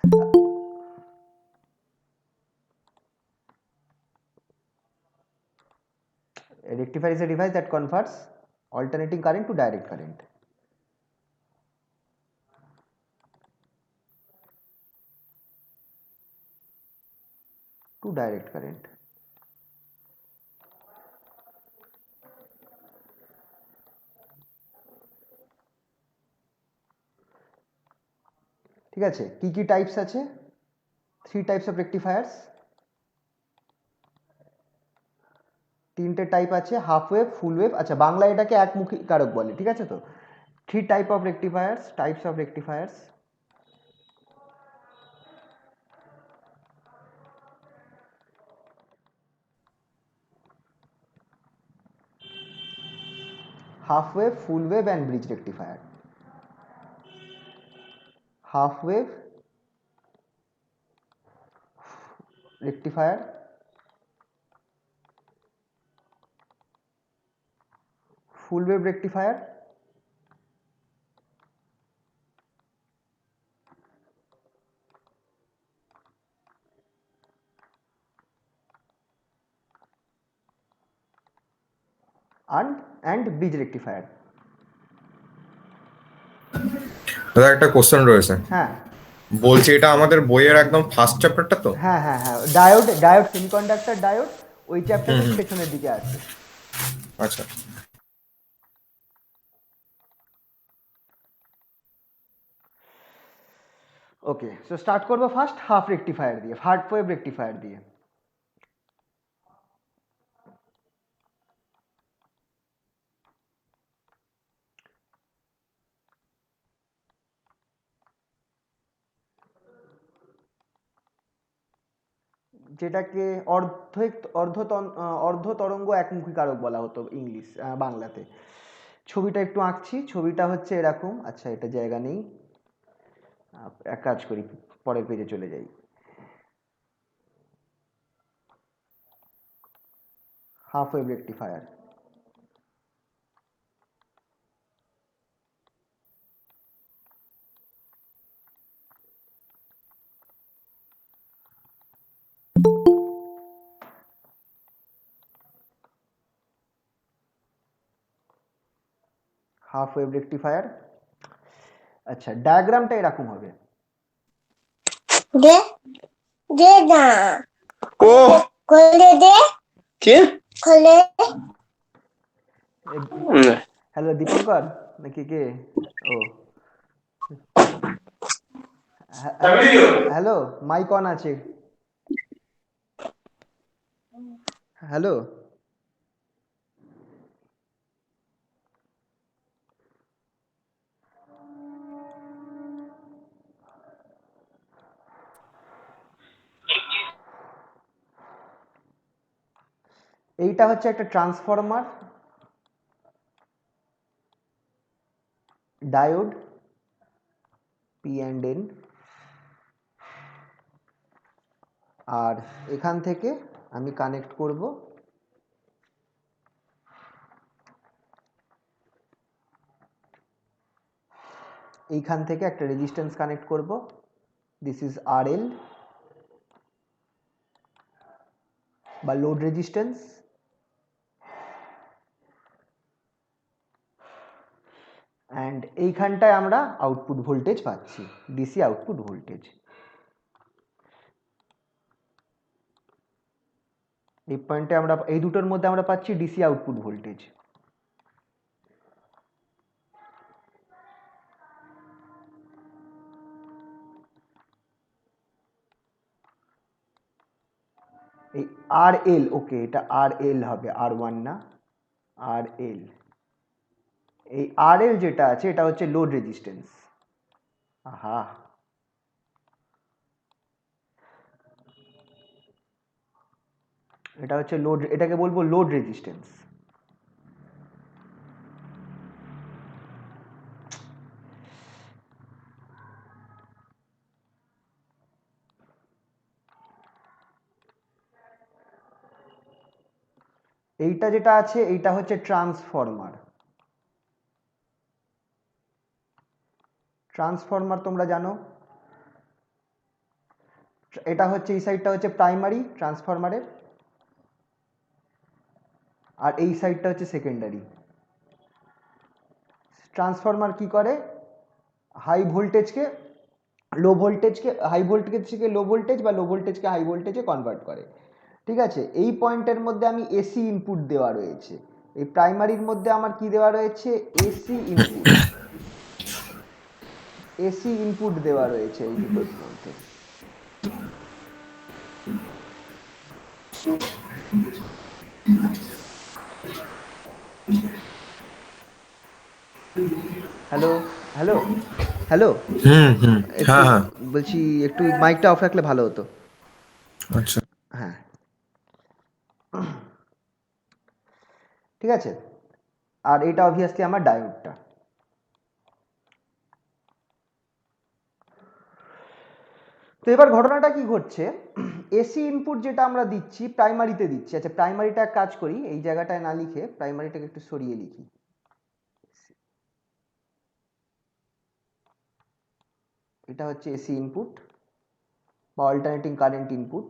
A rectifier is a device that converts alternating current to direct current. To direct current. ঠিক আছে, কি কি types আছে? 3 types of রেকটিফায়ার্স। তিনটে টাইপ আছে, হাফ ওয়েভ, ফুল ওয়েভ। আচ্ছা, বাংলায় এটাকে একমুখী কারক বলে, ঠিক আছে তো। 3 type of rectifiers, types of rectifiers. Half wave, full wave and bridge rectifier. Half wave rectifier, full wave rectifier, and bridge rectifier। দাদা একটা কোশ্চেন রয়েছে। হ্যাঁ বলছি এটা আমাদের বইয়ের একদম ফার্স্ট চ্যাপ্টারটা তো? হ্যাঁ হ্যাঁ হ্যাঁ, ডায়োড সেমিকন্ডাক্টর ডায়োড ওই চ্যাপ্টারের পেছনের দিকে আছে। আচ্ছা, ওকে, সো স্টার্ট করবো ফার্স্ট হাফ রেকটিফায়ার দিয়ে, হাফ ওয়েভ রেকটিফায়ার দিয়ে। যেটাকে অর্ধ তরঙ্গ একমুখী কারক বলা হতো ইংলিশ বাংলাতে। ছবিটা একটু আঁকছি, ছবিটা হচ্ছে এরকম। আচ্ছা, এটা জায়গা নেই, এক কাজ করি, পরের পেজে চলে যাই। Half wave rectifier, half wave rectifier. আচ্ছা, ডায়াগ্রামটা এরকম হবে। দে দে না ও খুলে দে কি খুলে। হ্যালো দীপঙ্কর নাকি কে? ও হ্যালো, মাইক অন আছে। হ্যালো, এইটা হচ্ছে একটা transformer, diode P and N, আর এখান থেকে আমি কানেক্ট করব এইখান থেকে একটা রেজিস্ট্যান্স কানেক্ট করব। দিস ইজ আর এল বা লোড রেজিস্ট্যান্স, অ্যান্ড এইখানটায় আমরা আউটপুট ভোল্টেজ পাচ্ছি, ডিসি আউটপুট ভোল্টেজ। এই পয়েন্টে আমরা, এই দুটোর মধ্যে আমরা পাচ্ছি ডিসি আউটপুট ভোল্টেজ। এই আর এল, ওকে, এটা আর এল হবে, আর ওয়ান না, আর এল। এই আর এল যেটা আছে এটা হচ্ছে লোড রেজিস্ট্যান্স। আহা, এটা হচ্ছে লোড, এটাকে বলবো লোড রেজিস্ট্যান্স। এইটা যেটা আছে এইটা হচ্ছে ট্রান্সফরমার। ট্রান্সফরমার তোমরা জানো, এটা হচ্ছে এই সাইডটা হচ্ছে প্রাইমারি ট্রান্সফরমারের, আর এই সাইডটা হচ্ছে সেকেন্ডারি। ট্রান্সফরমার কি করে, হাই ভোল্টেজকে লো ভোল্টেজকে, হাই ভোল্টেজকে লো ভোল্টেজ বা লো ভোল্টেজকে হাই ভোল্টেজে কনভার্ট করে। ঠিক আছে, এই পয়েন্টের মধ্যে আমি এসি ইনপুট দেওয়া রয়েছে, এই প্রাইমারির মধ্যে আমার কি দেওয়া রয়েছে, এসি ইনপুট, এসি ইনপুট দেওয়া রয়েছে এই দুটোর মধ্যে। হ্যালো হ্যালো হ্যালো, একটু হ্যাঁ হ্যাঁ বলছি একটু মাইকটা অফ রাখলে ভালো হতো। আচ্ছা হ্যাঁ ঠিক আছে, আর এটা অবভিয়াসলি আমার ডায়োডটা। তো এবার ঘটনাটা কি ঘটছে, এসি ইনপুট যেটা আমরা দিচ্ছি প্রাইমারিতে দিচ্ছি। আচ্ছা প্রাইমারিটা কাজ করি, এই জায়গাটায় না লিখে প্রাইমারিটাকে একটু সরিয়ে লিখি। এটা হচ্ছে এসি ইনপুট বা অল্টারনেটিং কারেন্ট ইনপুট,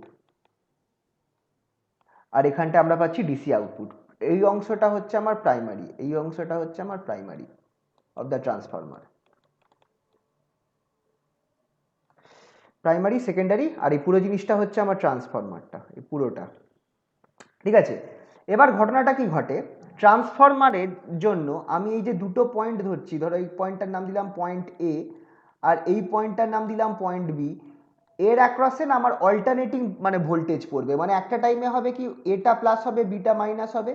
আর এখানটা আমরা পাচ্ছি ডিসি আউটপুট। এই অংশটা হচ্ছে আমার প্রাইমারি, এই অংশটা হচ্ছে আমার primary of the transformer. Primary secondary, আর এই পুরো জিনিসটা হচ্ছে আমার ট্রান্সফরমারটা, এই পুরোটা। ঠিক আছে, এবার ঘটনাটা কি ঘটে, ট্রান্সফরমারের জন্য আমি এই যে দুটো পয়েন্ট ধরছি, ধরো এই পয়েন্টটার নাম দিলাম পয়েন্ট এ আর এই পয়েন্টটার নাম দিলাম পয়েন্ট বি, এর অ্যাক্রসে না আমার অল্টারনেটিং মানে ভোল্টেজ পড়বে, মানে একটা টাইমে হবে কি এটা প্লাস হবে বিটা মাইনাস হবে,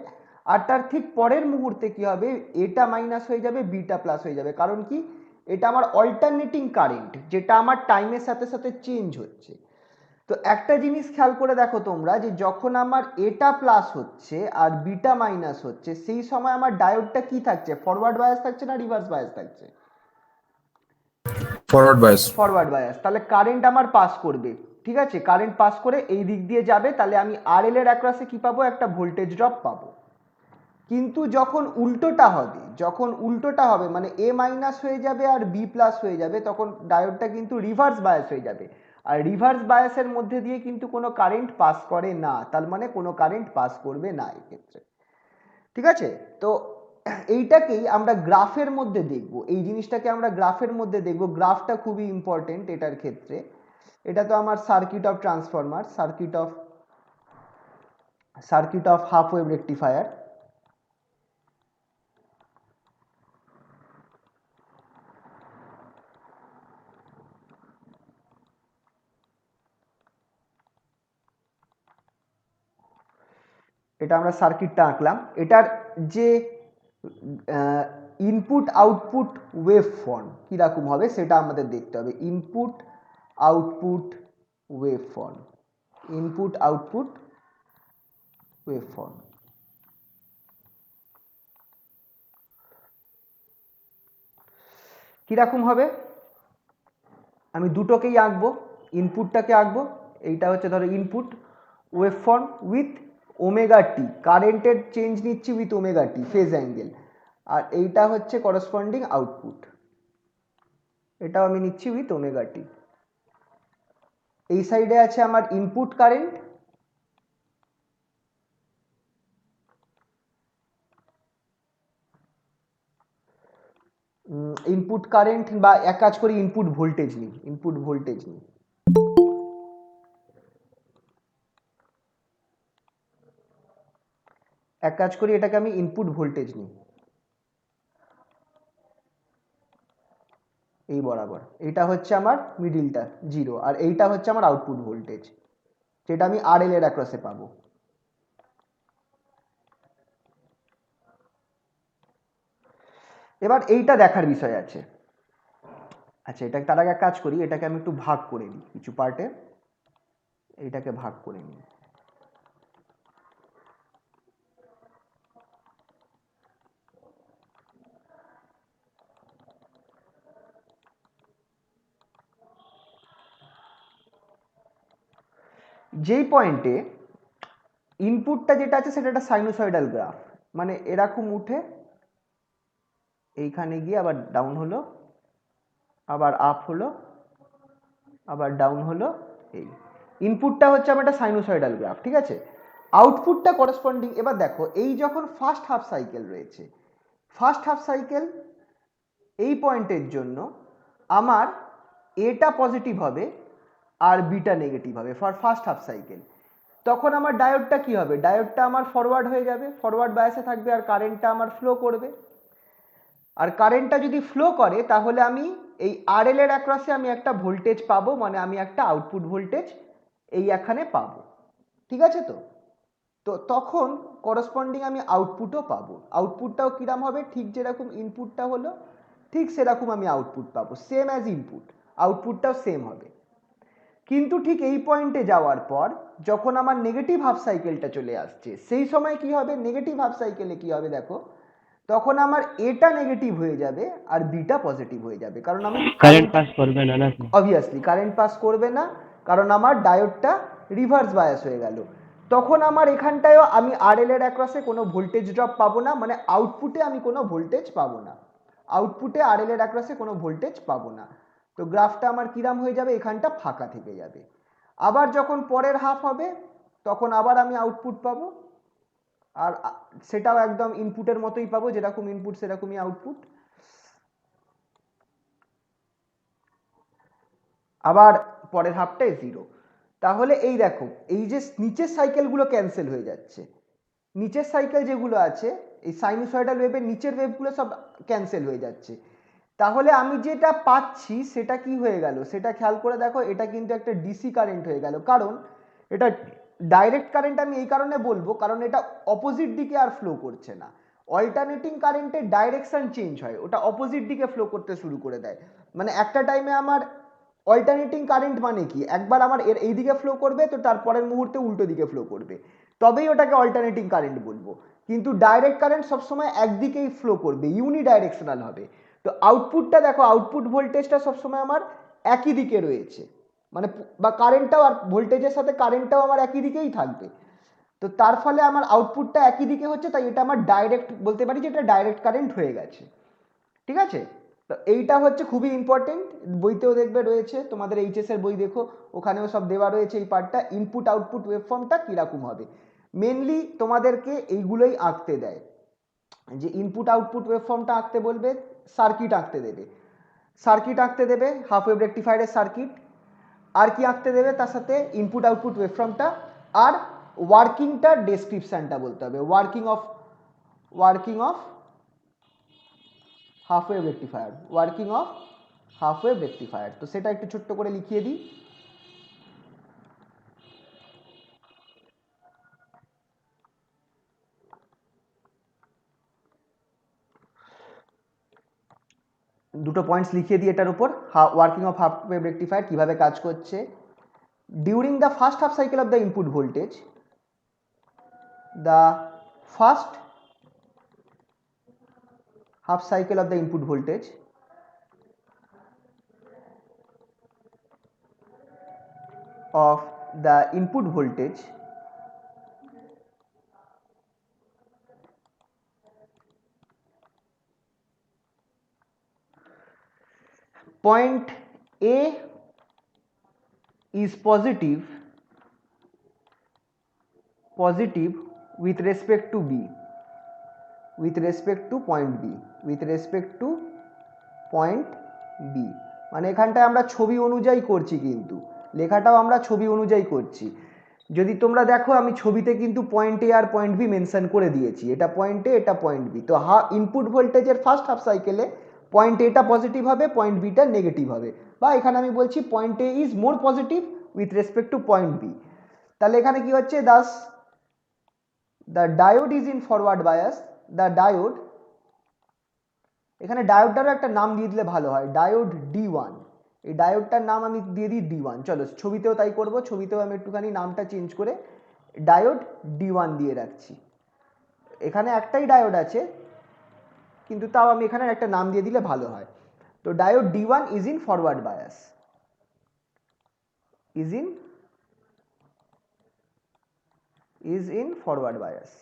আর তার ঠিক পরের মুহূর্তে কি হবে এটা মাইনাস হয়ে যাবে বিটা প্লাস হয়ে যাবে। কারণ কি, এটা আমার অল্টারনেটিং কারেন্ট যেটা আমার টাইমের সাথে সাথে চেঞ্জ হচ্ছে। তো একটা জিনিস খেয়াল করে দেখো তোমরা, যে যখন আমার এটা প্লাস হচ্ছে আর বিটা মাইনাস হচ্ছে সেই সময় আমার ডায়োডটা কি থাকছে, ফরওয়ার্ড বায়াস থাকছে না রিভার্স বায়াস থাকছে? Forward bias. Forward bias. তাহলে কারেন্ট আমার পাস করবে, ঠিক আছে, কারেন্ট পাস করে এই দিক দিয়ে যাবে, তাহলে আমি আরএল এর অ্যাক্রসে কি পাবো, একটা ভোল্টেজ ড্রপ পাবো। কিন্তু যখন উল্টোটা হবে, যখন উল্টোটা হবে মানে এ মাইনাস হয়ে যাবে আর বি প্লাস হয়ে যাবে, তখন ডায়োডটা কিন্তু রিভার্স বায়াস হয়ে যাবে, আর রিভার্স বায়াসের মধ্যে দিয়ে কিন্তু কোনো কারেন্ট পাস করে না, তার মানে কোনো কারেন্ট পাস করবে না এক্ষেত্রে। ঠিক আছে, তো এইটাকেই আমরা গ্রাফের মধ্যে দেখব, এই জিনিসটাকে আমরা গ্রাফের মধ্যে দেখব। গ্রাফটা খুবই ইম্পর্টেন্ট এটার ক্ষেত্রে। এটা তো আমার circuit of transformer, circuit of half wave rectifier. এটা আমরা সার্কিটটা আঁকলাম, এটার যে ইনপুট আউটপুট ওয়েভ ফর্ম কীরকম হবে সেটা আমাদের দেখতে হবে। Input output wave form, input output wave form কীরকম হবে, আমি দুটোকেই আঁকবো, ইনপুটটাকে আঁকবো, এইটা হচ্ছে ধরো input wave form with omega T, কারেন্টের চেঞ্জ নিচ্ছি with omega T phase angle, আর এইটা হচ্ছে করসপন্ডিং আউটপুট, এটাও আমি নিচ্ছি উইথ ওমেগা টি। এই সাইডে আছে আমার ইনপুট কারেন্ট, ইনপুট কারেন্ট বা এক কাজ করি ইনপুট ভোল্টেজ নিই, ইনপুট ভোল্টেজ নিই। এক কাজ করি এটাকে আমি ইনপুট ভোল্টেজ নিই, এই বরাবর, এইটা হচ্ছে আমার মিডিলটা 0, আর এইটা হচ্ছে আমার আউটপুট ভোল্টেজ যেটা আমি আরএল এর অ্যাক্রসে পাবো। এবার এইটা দেখার বিষয় আছে। আচ্ছা এটা তার আগে এক কাজ করি, এটাকে আমি একটু ভাগ করে নিই কিছু পার্টে, এইটাকে ভাগ করে নিই। যেই পয়েন্টে ইনপুটটা যেটা আছে সেটা একটা সাইনোসয়েডাল গ্রাফ, মানে এরকম উঠে এইখানে গিয়ে আবার ডাউন হলো, আবার আপ হলো, আবার ডাউন হলো, এই ইনপুটটা হচ্ছে আমার একটা সাইনোসয়েডাল গ্রাফ, ঠিক আছে। আউটপুটটা করসপন্ডিং, এবার দেখো এই যখন ফার্স্ট হাফ সাইকেল রয়েছে, ফার্স্ট হাফ সাইকেল এই পয়েন্টের জন্য আমার এটা পজিটিভ হবে আর বিটা নেগেটিভ হবে ফর ফার্স্ট হাফ সাইকেল। তখন আমার ডায়োডটা কি হবে, ডায়োডটা আমার ফরওয়ার্ড হয়ে যাবে, ফরওয়ার্ড বায়াসে থাকবে আর কারেন্টটা আমার ফ্লো করবে। আর কারেন্টটা যদি ফ্লো করে তাহলে আমি এই আরএল এর অ্যাক্রসে আমি একটা ভোল্টেজ পাবো, মানে আমি একটা আউটপুট ভোল্টেজ এই এখানে পাবো, ঠিক আছে। তো তো তখন করসপন্ডিং আমি আউটপুটও পাবো। আউটপুটটাও কিরম হবে, ঠিক যেরকম ইনপুটটা হলো ঠিক সেরকম আমি আউটপুট পাবো, সেম অ্যাজ ইনপুট, আউটপুটটাও সেম হবে। কিন্তু ঠিক এই পয়েন্টে যাওয়ার পর যখন আমার নেগেটিভ হাফ সাইকেলটা চলে আসছে, সেই সময় কি হবে, নেগেটিভ হাফ সাইকেলে কি হবে দেখো, তখন আমার এটা নেগেটিভ হয়ে যাবে আর বিটা পজিটিভ হয়ে যাবে, কারণ আমি কারেন্ট পাস করবে না নাকি? অবভিয়াসলি কারেন্ট পাস করবে না, কারণ আমার ডায়োডটা রিভার্স বায়াস হয়ে গেল। তখন আমার এখানটায়ও আমি আরএল এর অ্যাক্রসে কোনো ভোল্টেজ ড্রপ পাবো না, মানে আউটপুটে আমি কোনো ভোল্টেজ পাবো না, আউটপুটে আরএল এর অ্যাক্রসে কোনো ভোল্টেজ পাবো না। তো গ্রাফটা আমার কিরাম হয়ে যাবে, এখানটা ফাঁকা থেকে যাবে। আবার যখন পরের হাফ হবে তখন আবার আমি আউটপুট পাবো, আর সেটাও একদম ইনপুটের মতোই পাবো, যেরকম ইনপুট সেরকমই আউটপুট। আবার পরের হাফটায় জিরো। তাহলে এই দেখো এই যে নিচের সাইকেলগুলো ক্যান্সেল হয়ে যাচ্ছে, নিচের সাইকেল যেগুলো আছে এই সাইনোসয়েডাল ওয়েভের নিচের ওয়েভগুলো সব ক্যান্সেল হয়ে যাচ্ছে। তাহলে আমি যেটা পাচ্ছি সেটা কি হয়ে গেল, সেটা খেয়াল করে দেখো, এটা কিন্তু একটা ডিসি কারেন্ট হয়ে গেল, কারণ এটা ডাইরেক্ট কারেন্ট আমি এই কারণে বলবো কারণ এটা অপোজিট দিকে আর ফ্লো করছে না। অল্টারনেটিং কারেন্টের ডাইরেকশন চেঞ্জ হয়, ওটা অপোজিট দিকে ফ্লো করতে শুরু করে দেয়। মানে একটা টাইমে আমার অল্টারনেটিং কারেন্ট মানে কি, একবার আমার এর এই দিকে ফ্লো করবে তো তারপরের মুহূর্তে উল্টো দিকে ফ্লো করবে, তবেই ওটাকে অল্টারনেটিং কারেন্ট বলবো। কিন্তু ডাইরেক্ট কারেন্ট সবসময় একদিকেই ফ্লো করবে, ইউনিডাইরেকশনাল হবে। তো আউটপুটটা দেখো, আউটপুট ভোল্টেজটা সবসময় আমার একই দিকে রয়েছে, মানে বা কারেন্টটাও আর ভোল্টেজের সাথে কারেন্টটাও আমার একই দিকেই থাকবে। তো তার ফলে আমার আউটপুটটা একই দিকে হচ্ছে, তাই এটা আমার ডাইরেক্ট বলতে পারি যে এটা ডাইরেক্ট কারেন্ট হয়ে গেছে, ঠিক আছে। তো এইটা হচ্ছে খুবই ইম্পর্টেন্ট, বইতেও দেখবে রয়েছে, তোমাদের এইচএস এর বই দেখো ওখানেও সব দেওয়া রয়েছে এই পার্টটা, ইনপুট আউটপুট ওয়েভফর্মটা কীরকম হবে। মেনলি তোমাদেরকে এইগুলোই আঁকতে দেয়, যে ইনপুট আউটপুট ওয়েভফর্মটা আঁকতে বলবে, সার্কিট আঁকতে দেবে, সার্কিট আঁকতে দেবে হাফ ওয়েভ রেকটিফায়ারের সার্কিট, আর কি আঁকতে দেবে তার সাথে ইনপুট আউটপুট ওয়েভফর্মটা, আর ওয়ার্কিংটা ডেসক্রিপশনটা বলতে হবে, working of half wave rectifier, working of half wave rectifier. তো সেটা একটু ছোট্ট করে লিখিয়ে দিই। দুটো পয়েন্টস লিখিয়ে দিই এটার উপর, working of half wave rectifier কীভাবে কাজ করছে। During the first half cycle of the input voltage, the first half cycle of the input voltage of the input voltage point A is positive with respect to B, with respect to point B, with respect to point B, মানে এখানটায় আমরা ছবি অনুযায়ী করছি, কিন্তু লেখাটাও আমরা ছবি অনুযায়ী করছি। যদি তোমরা দেখো আমি ছবিতে কিন্তু পয়েন্ট এ আর পয়েন্ট বি মেনশন করে দিয়েছি, এটা পয়েন্ট এ এটা পয়েন্ট বি। তো ইনপুট ভোল্টেজের ফার্স্ট হাফ সাইকেলে পয়েন্ট এটা পজিটিভ হবে, পয়েন্ট বিটা নেগেটিভ হবে, বা এখানে আমি বলছি point A is more positive with respect to point B. তাহলে এখানে কি হচ্ছে, thus the diode is in forward bias, the diode, এখানে ডায়োডটারও একটা নাম দিয়ে দিলে ভালো হয়, ডায়োড D1, এই ডায়োডটার নাম আমি দিয়ে দিই D1। চলো ছবিতেও তাই করব, ছবিতেও আমি একটুখানি নামটা চেঞ্জ করে ডায়োড D1 দিয়ে রাখছি। এখানে একটাই ডায়োড আছে কিন্তু তাও আমি এখানে একটা নাম দিয়ে দিলে ভালো হয়। তো diode D1 is in forward bias, is in forward bias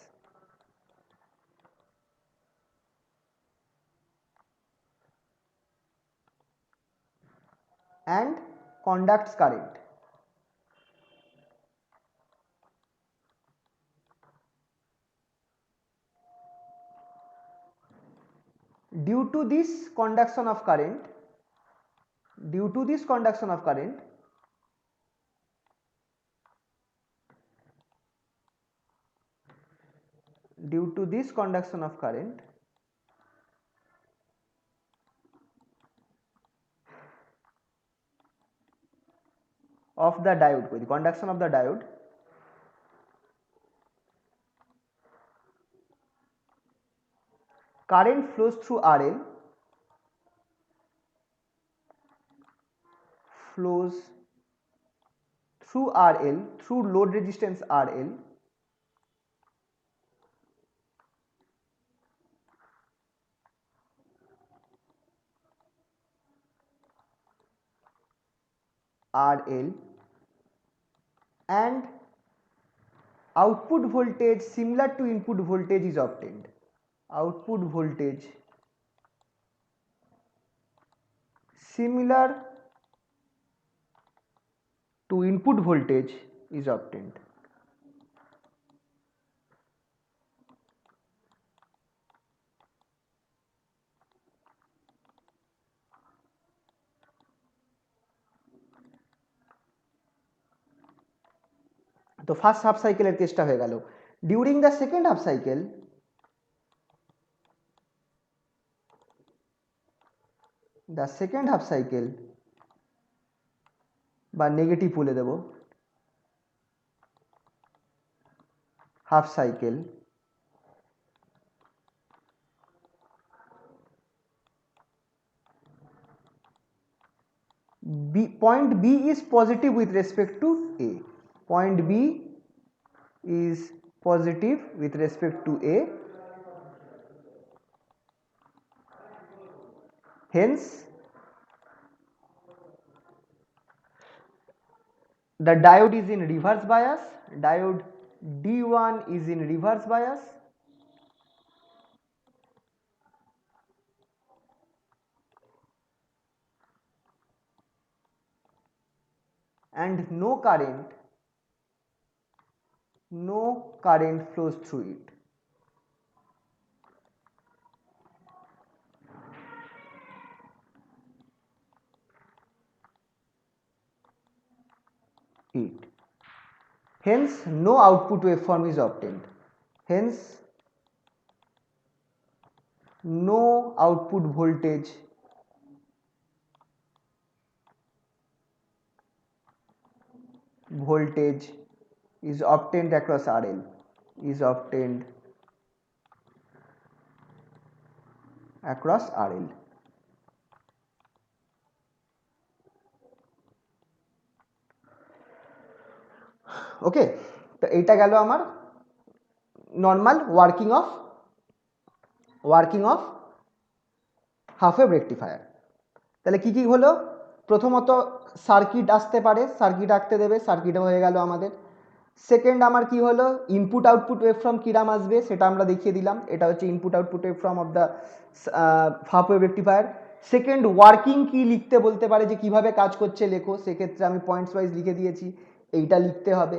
and conducts current. due to this conduction of current, due to this conduction of current, due to this conduction of current, of the diode, the conduction of the diode, current flows through RL, flows through RL, through load resistance RL, RL, and output voltage similar to input voltage is obtained. Output voltage similar to input voltage is obtained. তো first half সাইকেলের কেসটা হয়ে গেল। During the second half cycle, the second half cycle বা negative বলে দেব, half cycle, point B is positive with respect to A. Point B is positive with respect to A. Hence, the diode is in reverse bias. Diode D1 is in reverse bias. And no current flows through it. Hence, no output waveform is obtained. Hence, no output voltage is obtained across RL, is obtained across RL. ওকে, তো এইটা গেল আমার normal working of half wave rectifier. তাহলে কি কি হলো? প্রথমত circuit আসতে পারে, সার্কিট আঁকতে দেবে, সার্কিট হয়ে গেল আমাদের। সেকেন্ড আমার কি হলো, ইনপুট আউটপুট ওয়েভফর্ম কিরাম আসবে সেটা আমরা দেখিয়ে দিলাম। এটা হচ্ছে input output waveform of the half wave rectifier. Second, working কি লিখতে বলতে পারে, যে কিভাবে কাজ করছে লেখো, সেক্ষেত্রে আমি পয়েন্টস ওয়াইজ লিখে দিয়েছি, এইটা লিখতে হবে।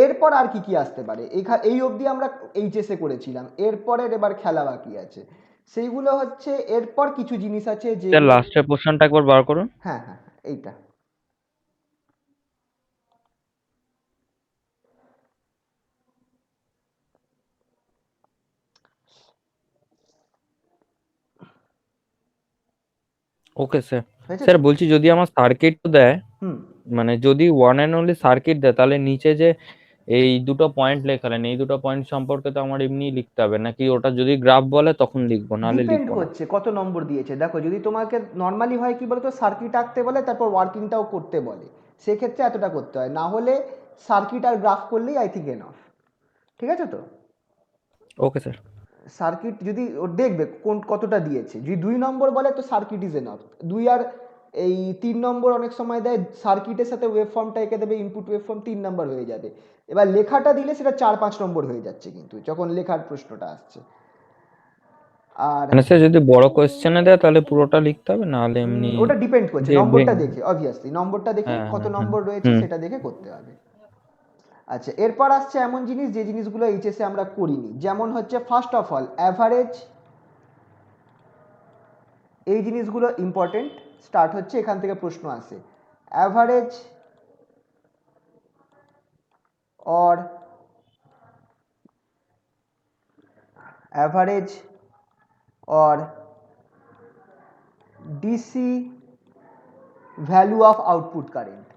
এরপর আর কি কি আসতে পারে, এই অবধি আমরা এইচএসে করেছিলাম। এরপরের এবার খেলা বাকি আছে, সেইগুলো হচ্ছে এরপর কিছু জিনিস আছে যে লাস্টের পোর্শনটা একবার বার করুন। হ্যাঁ হ্যাঁ, এইটা ওকে স্যার। হয়েছে। স্যার বলছি, যদি আমার সার্কিট দেয়, হুম, মানে যদি ওয়ান অ্যান্ড অনলি সার্কিট দেয়, তাহলে নিচে যে এই দুটো পয়েন্ট লেখালেন, এই দুটো পয়েন্ট সম্পর্কে তো আমার এমনি লিখতে হবে, নাকি ওটা যদি গ্রাফ বলে তখন লিখবো, নাহলে ডিপেন্ড লিখবো না? করছে কত নম্বর দিয়েছে। দেখো, যদি তোমাকে নর্মালি হয় কি বলতো, সার্কিট আঁকতে বলে তারপর ওয়ার্কিংটাও করতে বলে, সেক্ষেত্রে এতটা করতে হয়, না হলে সার্কিট আর গ্রাফ করলেই আই থিঙ্ক এনফ। ঠিক আছে তো? Okay sir. সার্কিট যদি ও দেখবে কতটা দিয়েছে, যদি 2 নম্বর বলে তো সার্কিট ইজ এনফ। 2 আর এই 3 নম্বর অনেক সময় দেয়, সার্কিটের সাথে ওয়েভ ফর্মটা এঁকে দেবে, ইনপুট ওয়েভ ফর্ম 3 নম্বর হয়ে যাবে। এবার লেখাটা দিলে সেটা 4-5 নম্বর হয়ে যাচ্ছে কিন্তু যখন লেখার প্রশ্নটা আসছে। আর মানে স্যার যদি বড় কোয়েশ্চেনে দেয় তাহলে পুরোটা লিখতে হবে, নাহলে এমনি ওটা ডিপেন্ড করছে যে নম্বরটা দেখে, অবভিয়াসলি নম্বরটা দেখে হ্যাঁ কত হ্যাঁ নম্বর রয়েছে হুম। সেটা দেখে করতে হবে। আচ্ছা, এরপর আসছে এমন জিনিস যে জিনিসগুলো এইচএসে আমরা করিনি, যেমন হচ্ছে ফার্স্ট অফ অল এই জিনিসগুলো ইম্পর্টেন্ট, স্টার্ট হচ্ছে এখান থেকে প্রশ্ন আসে। Average or average or DC value of output current,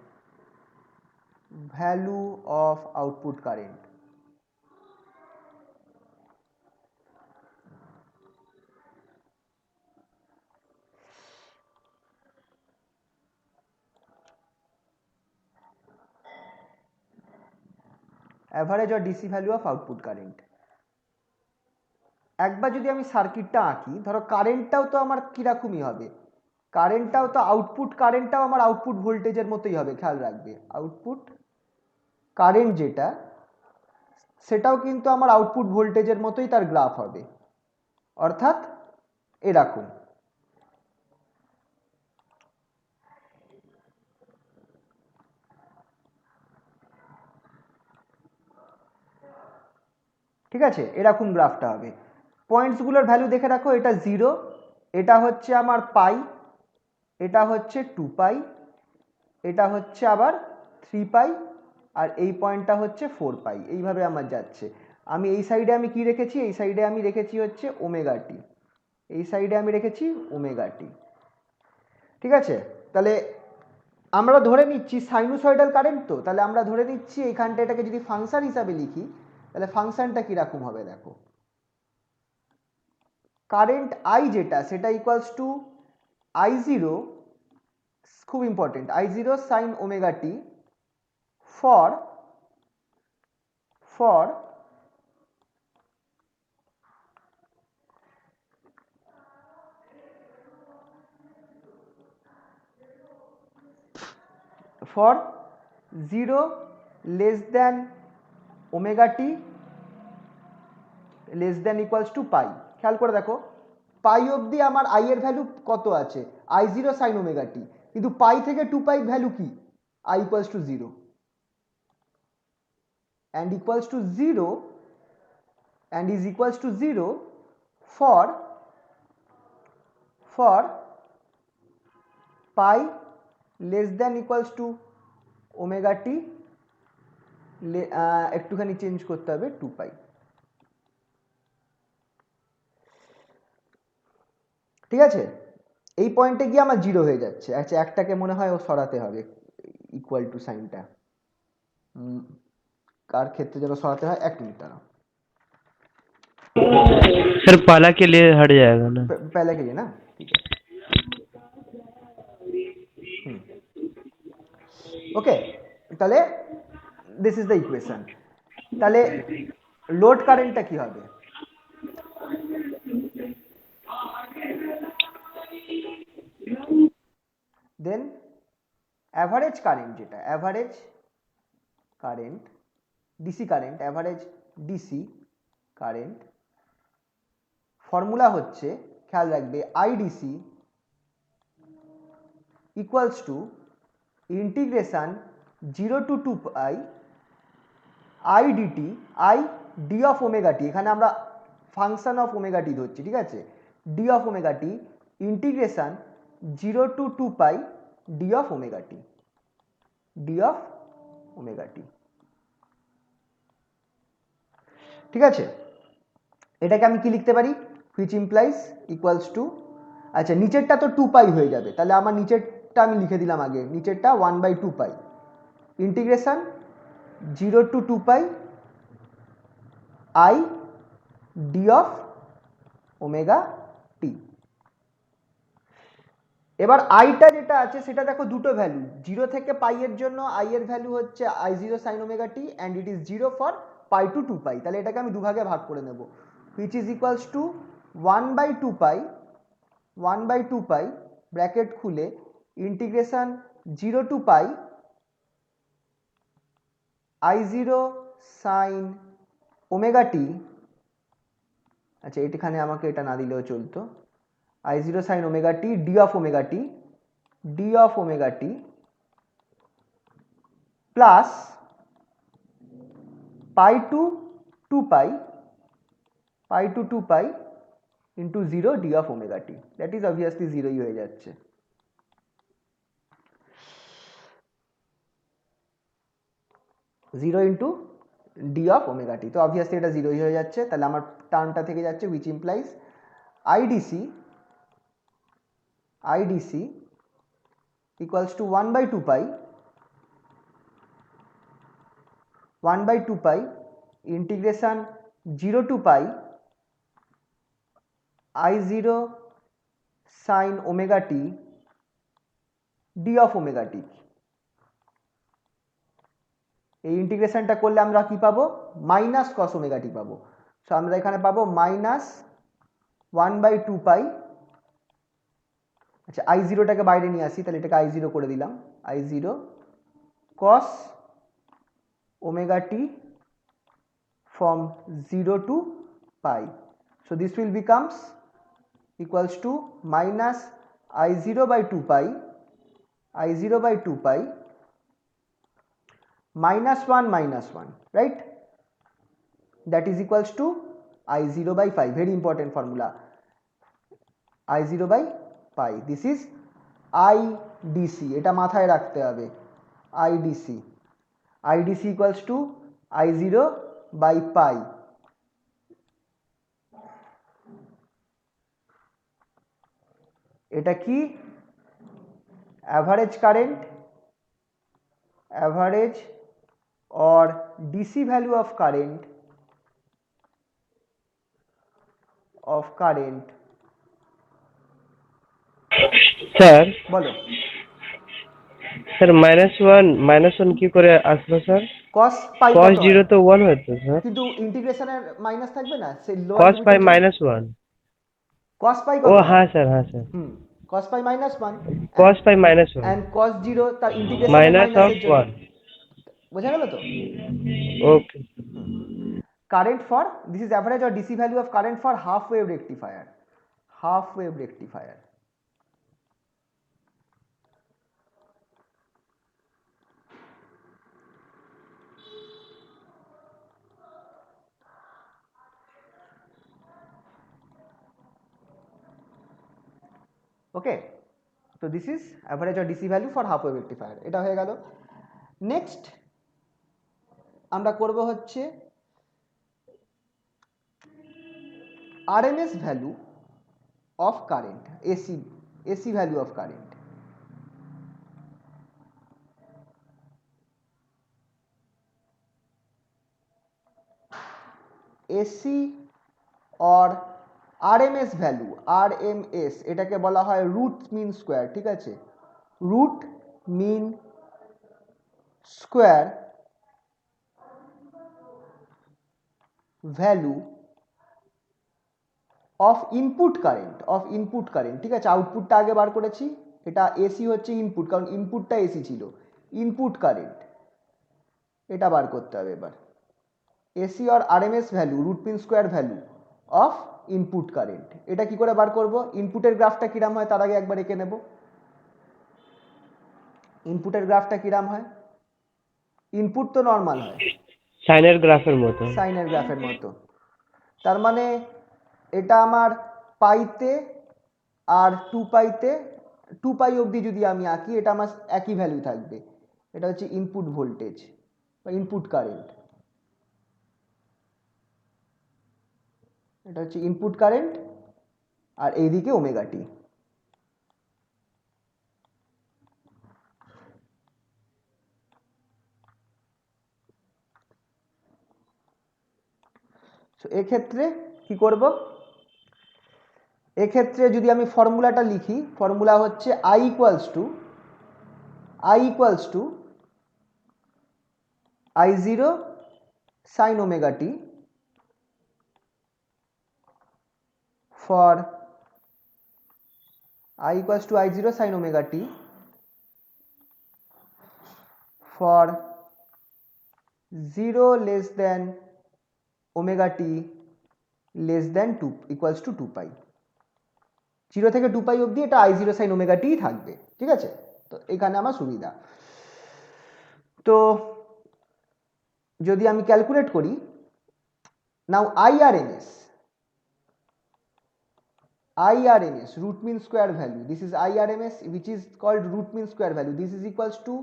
value of output current। Average or DC value of output current. একবার যদি আমি সার্কিটটা আঁকি, ধরো কারেন্টটাও তো আমার কিরকমই হবে, কারেন্টটাও তো আউটপুট কারেন্টটাও আমার আউটপুট ভোল্টেজের মতোই হবে, খেয়াল রাখবে আউটপুট কারেন্ট যেটা সেটাও কিন্তু আমার আউটপুট ভোল্টেজের মতোই তার গ্রাফ হবে, অর্থাৎ এরকম। ঠিক আছে, এরকম গ্রাফটা হবে। পয়েন্টসগুলোর ভ্যালু দেখে রাখো, এটা 0, এটা হচ্ছে আমার পাই, এটা হচ্ছে 2 পাই, এটা হচ্ছে আবার 3 পাই, আর এই পয়েন্টটা হচ্ছে 4 পাই। এইভাবে আমার যাচ্ছে। আমি এই সাইডে আমি কি রেখেছি, এই সাইডে আমি রেখেছি হচ্ছে ওমেগা টি, এই সাইডে আমি রেখেছি ওমেগা টি। ঠিক আছে, তাহলে আমরা ধরে নিচ্ছি সাইনুসয়েডাল কারেন্ট, তো তাহলে আমরা ধরে নিচ্ছি এইখানটা এটাকে যদি ফাংশন হিসাবে লিখি, তাহলে ফাংশনটা কিরকম হবে দেখো, কারেন্ট আই যেটা সেটা ইকুয়ালস টু I0, খুব important, I0 sine omega T for for for 0 less than omega T less than equals to pi. খেয়াল করে দেখো, পাই অবধি আমার আই এর ভ্যালু কত আছে, I0 সাইন ওমেগা টি, কিন্তু পাই থেকে 2 পাই ভ্যালু কি, I equals to 0 and equals to 0 and is equals to 0 for pi less than equals to omega T, একটুখানি চেঞ্জ করতে হবে 2 পাই। ঠিক আছে, এই পয়েন্টে গিয়ে আমার 0 হয়ে যাচ্ছে। আচ্ছা, একটাকে মনে হয় ও সরাতে হবে, ইকুয়াল টু সাইনটা কার ক্ষেত্রে যেন সরাতে হয়, 1 মিনিট দাঁড়াও। सर पाला के लिए हट जाएगा ना। पहले के लिए ना, ठीक है। ওকে, তাহলে দিস ইজ দ্য ইকুয়েশন। তাহলে লোড কারেন্টটা কি হবে, দেন অ্যাভারেজ কারেন্ট যেটা, average current DC current, average DC current formula হচ্ছে, খেয়াল রাখবে, IDC equals to integration 0 to 2 pi I DT, I D of omega T, এখানে আমরা ফাংশন অফ ওমেগা টি ধরছি, ঠিক আছে, D of omega T integration 0 to 2 pi D of omega T, D of omega T. ঠিক আছে, এটাকে আমি কি লিখতে পারি, হুইচ ইমপ্লাইজ ইকুয়ালস টু, আচ্ছা নিচেরটা তো 2 পাই হয়ে যাবে, তাহলে আমার নিচেরটা আমি লিখে দিলাম আগে, নিচেরটা 1/2 pi integration 0 to 2 pi I D of omega T. এবার আইটা যেটা আছে সেটা দেখো দুটো ভ্যালু, 0 থেকে পাই এর জন্য আই এর ভ্যালু হচ্ছে I0 sine omega T and it is 0 for pi to 2 pi. তাহলে এটাকে আমি দুভাগে ভাগ করে নেব, which is equals to 1/2 pi, 1/2 pi bracket খুলে integration 0 to pi I0 sine omega T, আচ্ছা এখানে আমাকে এটা না দিলেও চলতো, I0 sine omega T D of omega T, D of omega T plus pi to 2 pi, pi to 2 pi into 0 D of omega T, that is obviously 0ই হয়ে যাচ্ছে। Zero into D of omega টি, তো obviously এটা 0ই হয়ে যাচ্ছে। তাহলে আমার টার্মটা থেকে যাচ্ছে which implies IDC equals to 1/2 pi 1/2 pi integration 0 to pi I0 sine omega T D of omega t. এই ইন্টিগ্রেশনটা করলে আমরা কি পাবো? মাইনাস কস ওমেগা টি পাবো। সো আমরা এখানে পাবো মাইনাস 1/2 পাই, আচ্ছা I0টাকে বাইরে নিয়ে আসি, তাহলে এটাকে I0 করে দিলাম, I0 cos omega t from 0 to pi. So this will becomes equals to minus I0 by 2 pi minus 1, right? That is equals to I0 by pi. Very important formula. I0 by pi. This is IDC. এটা মাথায় রাখতে হবে, IDC. IDC equals to I0 by pi. এটা কি? Average current, average or DC value of current sir বলো। Sir -1 কি করে আসলো স্যার? cos pi cos কত হয়? 0 তো 1 হতো স্যার। কিন্তু ইন্টিগ্রেশনের মাইনাস থাকবে না, সেই cos pi -1। cos pi ও কত হয়? হ্যাঁ স্যার, হ্যাঁ sir, cos pi -1 cos pi -1 and cos 0 তার ইন্টিগ্রেশনের minus of মাইনাসের জন্য। 1। বোঝা গেল তো? ওকে। Current for, this is average or DC value of current for half wave rectifier. Okay, তো this is average or DC value for half wave rectifier. এটা হয়ে গেল। নেক্সট আমরা করব হচ্ছে RMS value of current, AC value of current. AC or RMS value, RMS এটাকে বলা হয় রুট মিন স্কোয়ার, ঠিক আছে? Root mean square value of input current, ঠিক আছে? আউটপুটটা আগে বার করেছি, এটা এসি হচ্ছে ইনপুট, কারণ ইনপুটটা এসি ছিল। ইনপুট কারেন্ট এটা বার করতে হবে এবার। AC or RMS value root mean square value of input current, এটা কি করে বার করব? ইনপুটের গ্রাফটা কিরাম হয় তার আগে একবার এঁকে নেব। ইনপুটের গ্রাফটা কিরাম হয়? ইনপুট তো নর্মাল হয়, সাইনের গ্রাফের মতো। সাইনের গ্রাফের মতো। তার মানে এটা আমার পাইতে আর 2 পাইতে, 2 পাই অবধি যদি আমি আঁকি, এটা আমার একই ভ্যালু থাকবে। এটা হচ্ছে ইনপুট ভোল্টেজ বা ইনপুট কারেন্ট, এটা হচ্ছে ইনপুট কারেন্ট, আর এইদিকে ওমেগা টি। সো এক্ষেত্রে কি করব? এক্ষেত্রে যদি আমি ফর্মুলাটা লিখি, ফর্মুলা হচ্ছে I equals to I0 sine omega T for I equals to I0 sin omega t for 0 less than omega t less than 2 equals to 2 pi। 0 থেকে 2 pi অবধি এটা I0 sin omega t থাকবে, ঠিক আছে? তো এখানে আমার সুবিধা। তো যদি আমি ক্যালকুলেট করি, নাও IRMS IRMS, root mean square value. This is IRMS, which is called root mean square value. This is equals to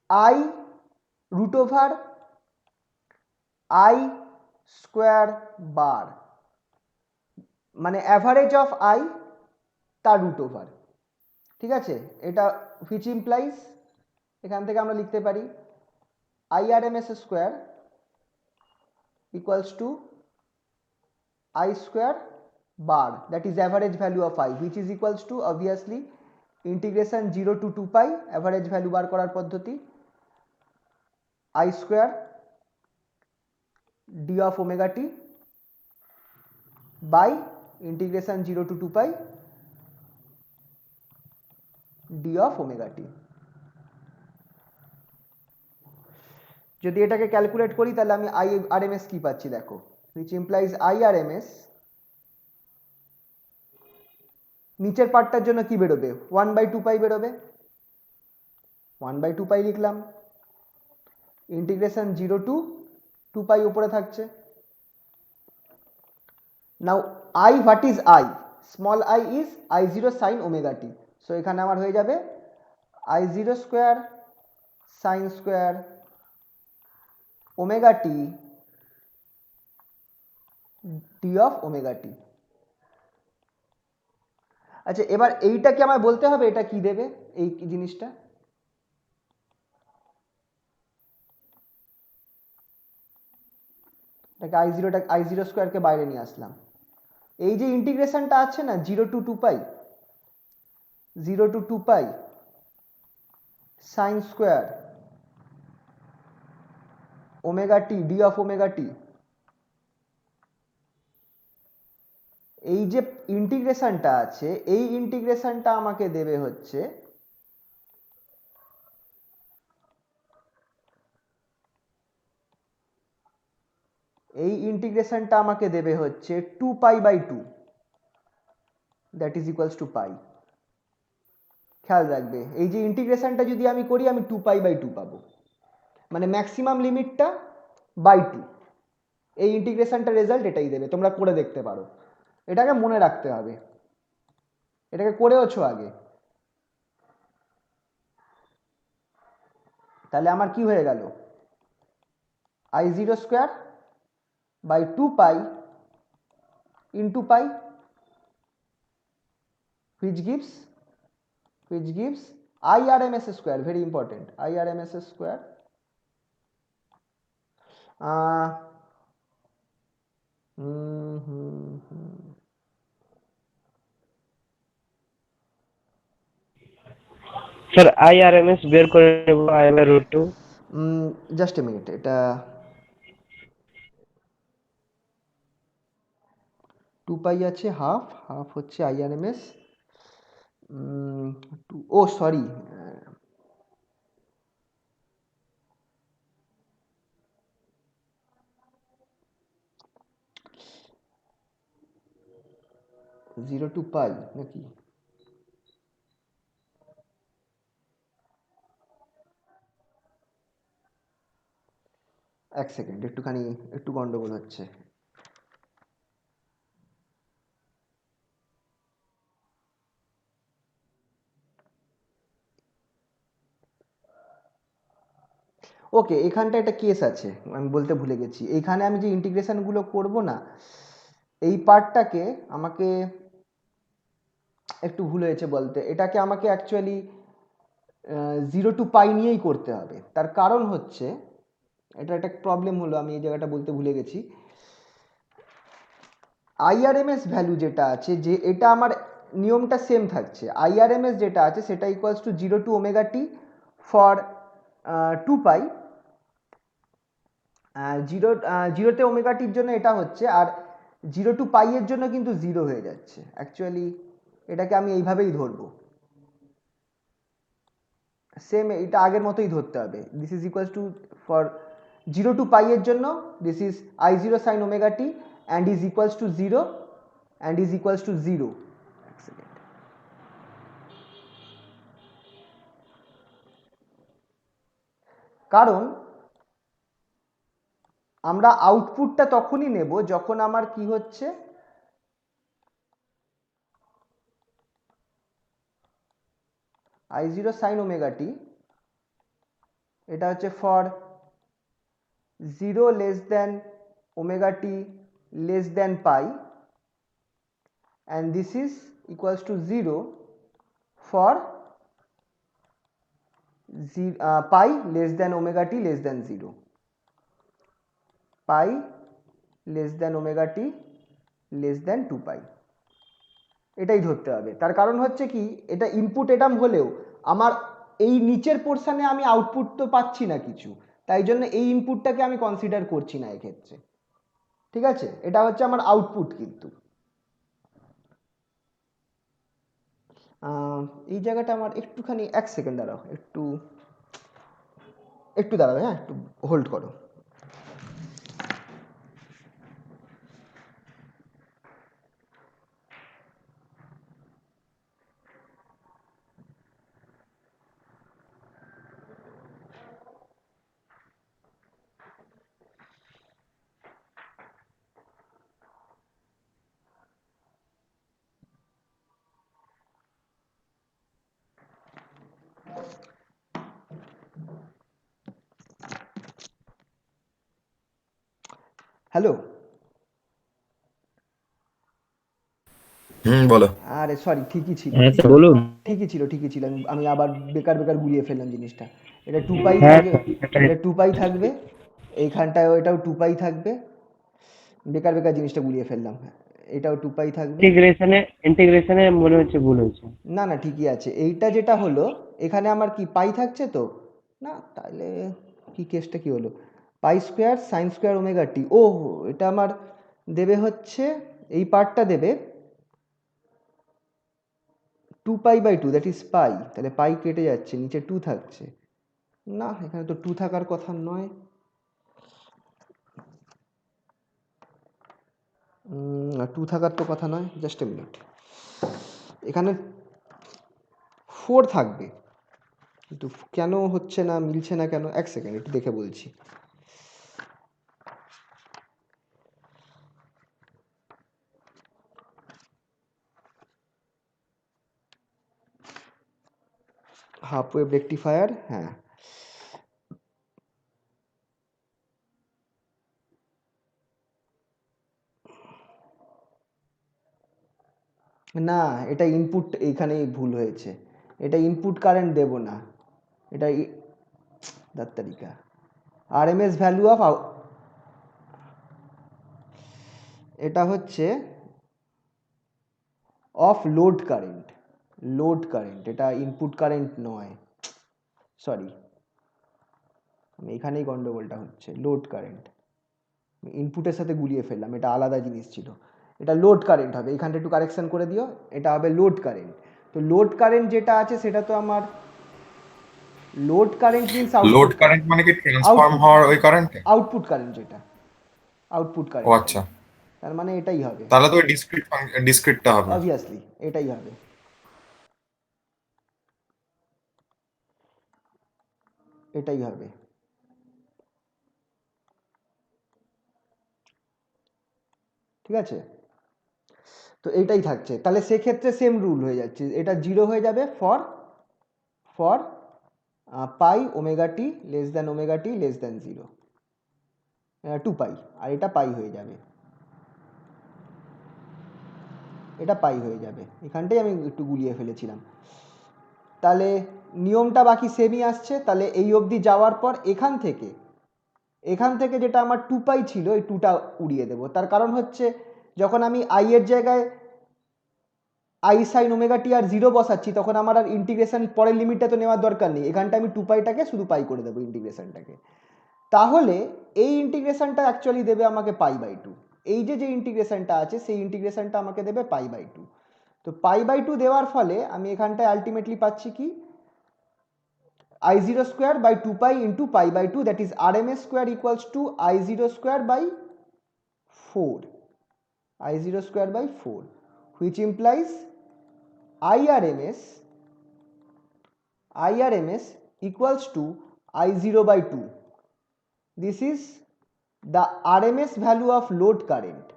I root over I square bar, মানে অ্যাভারেজ অফ আই তার রুট ওভার। ঠিক আছে, এটা which implies এখান থেকে আমরা লিখতে পারি IRMS square equals to I square bar, that is average value of I, which is equals to obviously integration 0 to 2 pi average value বার করার পদ্ধতি I square d of omega t by integration 0 to 2 pi d of omega t। যদি এটাকে calculate করি তাহলে আমি IRMS কি পাচ্ছি দেখো, which implies IRMS নিচের পার্টটার জন্য কি বেরোবে 1/2 পাই বেরোবে, 1/2 পাই লিখলাম, ইন্টিগ্রেশন 0 to 2 পাই উপরে থাকছে। নাও I, what is I? Small I is I0 sin omega t, so এখানে আমার হয়ে যাবে I0 square sin square omega t d of omega t। আচ্ছা, এবার এইটা কি আমায় বলতে হবে এটা কি দেবে, এই জিনিসটা এটাকে I0 স্কোয়ারকে বাইরে নিয়ে আসলাম। এই যে ইন্টিগ্রেশনটা আছে না 0 to 2 pi, 0 to 2 pi sin square omega T D of omega t, এই যে ইন্টিগ্রেশনটা আছে এই ইন্টিগ্রেশনটা আমাকে দেবে হচ্ছে এই ইন্টিগ্রেশনটা আমাকে দেবে হচ্ছে 2 pi by 2, that is equals to pi. খেয়াল রাখবে এই যে ইন্টিগ্রেশনটা যদি আমি করি আমি 2 পাই বাই 2 পাবো, মানে ম্যাক্সিমাম লিমিটটা বাই 2। এই ইন্টিগ্রেশনটা রেজাল্ট এটাই দেবে, তোমরা করে দেখতে পারো, এটাকে মনে রাখতে হবে, এটাকে করেওছো আগে। তাহলে আমার কি হয়ে গেল I0 square by 2 pi into pi, which gives IRMS square, very important, IRMS square sir IRMS বের করে নেব I by root 2। Just a minute, এটা 2 পাই আছে, হাফ হাফ হচ্ছে IRMS, ও সরি 0 to পাই নাকি, এক সেকেন্ড একটু গন্ডগোল হচ্ছে। ওকে, এখানটা একটা কেস আছে আমি বলতে ভুলে গেছি, এইখানে আমি যে ইন্টিগ্রেশনগুলো করব না এই পার্টটাকে আমাকে একটু ভুল হয়েছে বলতে, এটাকে আমাকে অ্যাকচুয়ালি 0 to পাই নিয়েই করতে হবে। তার কারণ হচ্ছে এটা একটা প্রবলেম হলো, আমি এই জায়গাটা বলতে ভুলে গেছি। IRMS ভ্যালু যেটা আছে, যে এটা আমার নিয়মটা সেম থাকছে, IRMS যেটা আছে সেটা equals to 0 to omega T for 2 পাই, জিরোতে ওমেগা টির জন্য এটা হচ্ছে, আর 0 to পাই এর জন্য কিন্তু 0 হয়ে যাচ্ছে। অ্যাকচুয়ালি এটাকে আমি এইভাবেই ধরবো, সেম এটা আগের মতোই ধরতে হবে। This is equals two for 0 to পাই এর জন্য this is I0 sine omega T and is equals two 0 and is equals two 0। কারণ আমরা আউটপুটটা তখনই নেব যখন আমার কি হচ্ছে I0 sin ওমেগা টি এটা হচ্ছে for 0 less than omega T less than pi and this is equals to 0 for pi less than omega t less than 0, pi less than omega t less than 2 pi এটাই ধরতে হবে। তার কারণ হচ্ছে কি, এটা ইনপুট এটাম হলেও আমার এই নিচের পোর্শনে আমি আউটপুট তো পাচ্ছি না কিছু, তাই জন্য এই ইনপুটটাকে আমি কনসিডার করছি না এক্ষেত্রে। ঠিক আছে, এটা হচ্ছে আমার আউটপুট। কিন্তু এই জায়গাটা আমার একটুখানি 1 সেকেন্ড দাঁড়াও, একটু দাঁড়াও, হ্যাঁ একটু হোল্ড করো। হ্যালো, বলো। আরে সরি, ঠিকই ছিল, হ্যাঁ স্যার বলুন। ঠিকই ছিল। আমি আবার বেকার গুলিয়ে ফেললাম জিনিসটা। এটা 2 পাই হ্যাঁ থাকবে, স্যার, এটা 2 পাই থাকবে, এইখানটায় এটাও 2 পাই থাকবে। বেকার জিনিসটা গুলিয়ে ফেললাম। এটাও 2 পাই থাকবে। ইন্টিগ্রেশনে মনে হচ্ছে ভুল হয়েছে। না না, ঠিকই আছে। এইটা যেটা হলো, এখানে আমার কি পাই থাকছে তো না, তাহলে কি কেসটা কি হলো, pi square sine square omega t. ও, এটা আমার দেবে হচ্ছে, এই পার্টটা দেবে 2 pi by 2, that is pi. তাহলে পাই কেটে যাচ্ছে, নিচে 2 থাকছে। না, এখানে তো 2 থাকার কথা নয়। 2 থাকার তো কথা নয়, জাস্ট এ মিনিট। এখানে 4 থাকবে, কিন্তু কেন হচ্ছে না, মিলছে না কেন, 1 সেকেন্ড একটু দেখে বলছি। হাফ ওয়েভ রেকটিফায়ার, হ্যাঁ না, এটা ইনপুট, এইখানেই ভুল হয়েছে। এটা ইনপুট কারেন্ট দেব না, এটা তারিকা আরএমএস ভ্যালু অফ, এটা হচ্ছে অফ লোড কারেন্ট। এটা ইনপুট কারেন্ট নয়, সরি, আমি এখানেই গন্ডগোলটা হচ্ছে। লোড কারেন্ট ইনপুটের সাথে গুলিয়ে ফেললাম, এটা আলাদা জিনিস ছিল। এটা লোড কারেন্ট হবে, এখানটা একটু কারেকশন করে দিও, এটা হবে লোড কারেন্ট। তো লোড কারেন্ট যেটা আছে সেটা তো আমার, load current means load output current মানে কি ট্রান্সফর্ম হওয়ার ওই কারেন্টে? আউটপুট কারেন্ট, যেটা আউটপুট ও কারেন্ট, আচ্ছা, তার মানে এটাই হবে তাহলে তো ডিসক্রিটটা হবে। অবভিয়াসলি, এটাই হবে। এটাই হবে। ঠিক আছে, তো এইটাই থাকছে। তাহলে সেক্ষেত্রে সেম রুল হয়ে যাচ্ছে, এটা 0 হয়ে যাবে for for pi omega T less than omega T less than 0, 2 পাই, আর এটা পাই হয়ে যাবে, এটা পাই হয়ে যাবে। এখানটাই আমি একটু গুলিয়ে ফেলেছিলাম। তাহলে নিয়মটা বাকি সেমই আসছে। তাহলে এই অবধি যাওয়ার পর এখান থেকে যেটা আমার 2 পাই ছিল, এই 2টা উড়িয়ে দেবো। তার কারণ হচ্ছে, যখন আমি আই এর জায়গায় আই সাইন ওমেগা টি আর 0 বসাচ্ছি, তখন আমার আর ইন্টিগ্রেশন পরের লিমিটটা তো নেওয়ার দরকার নেই। এখানটা আমি 2 পাইটাকে শুধু পাই করে দেবো ইন্টিগ্রেশনটাকে। তাহলে এই ইন্টিগ্রেশনটা অ্যাকচুয়ালি দেবে আমাকে পাই বাই 2। এই যে ইন্টিগ্রেশনটা আছে, সেই ইন্টিগ্রেশনটা আমাকে দেবে পাই বাই 2। তো পাই বাই 2 দেওয়ার ফলে আমি এখানটায় আলটিমেটলি পাচ্ছি কি, I0 square by 2 pi into pi by 2, that is RMS square equals to I0 square by 4, I0 square by 4, which implies IRMS equals to I0 by 2. This is the RMS value of load current.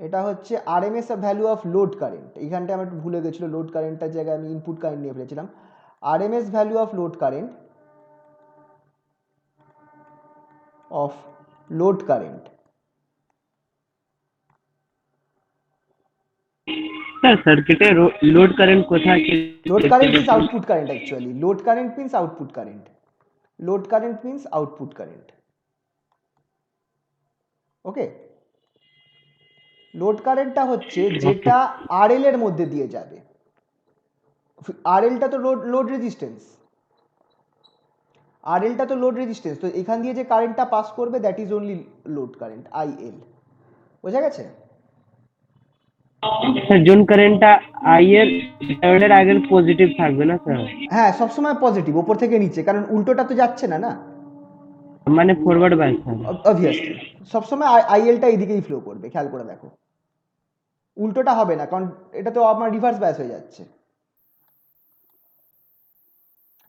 এটা হচ্ছে RMS value of load current. এইখানটা আমার একটু ভুলে গেছিলো, load কারেন্টটার জায়গায় আমি input current নিয়ে ফেলেছিলাম। RMS value of load current of load current. Sir সার্কিটে লোড কারেন্ট কোথায় কি load current is output current actually. Load current means output current. Load current means output current. Okay, load কারেন্টটা হচ্ছে যেটা RL এর মধ্যে দিয়ে যাবে। আরএলটা তো লোড রেজিস্ট্যান্স, আরএলটা তো লোড রেজিস্ট্যান্স, তো এখান দিয়ে যে কারেন্টটা পাস করবে that is only load current I L. বোঝা গেছে? স্যার জোন কারেন্টটা আই এর ডায়োডের আগের পজিটিভ থাকবে না স্যার? হ্যাঁ, সবসময় পজিটিভ, ওপর থেকে নিচে, কারণ উল্টোটা তো যাচ্ছে না, না মানে ফরওয়ার্ড বাইস হবে। অবভিয়াসলি সবসময় আইএলটা এইদিকেই ফ্লো করবে, খেয়াল করে দেখো, উল্টোটা হবে না, কারণ এটা তো আমার রিভার্স বায়াস হয়ে যাচ্ছে।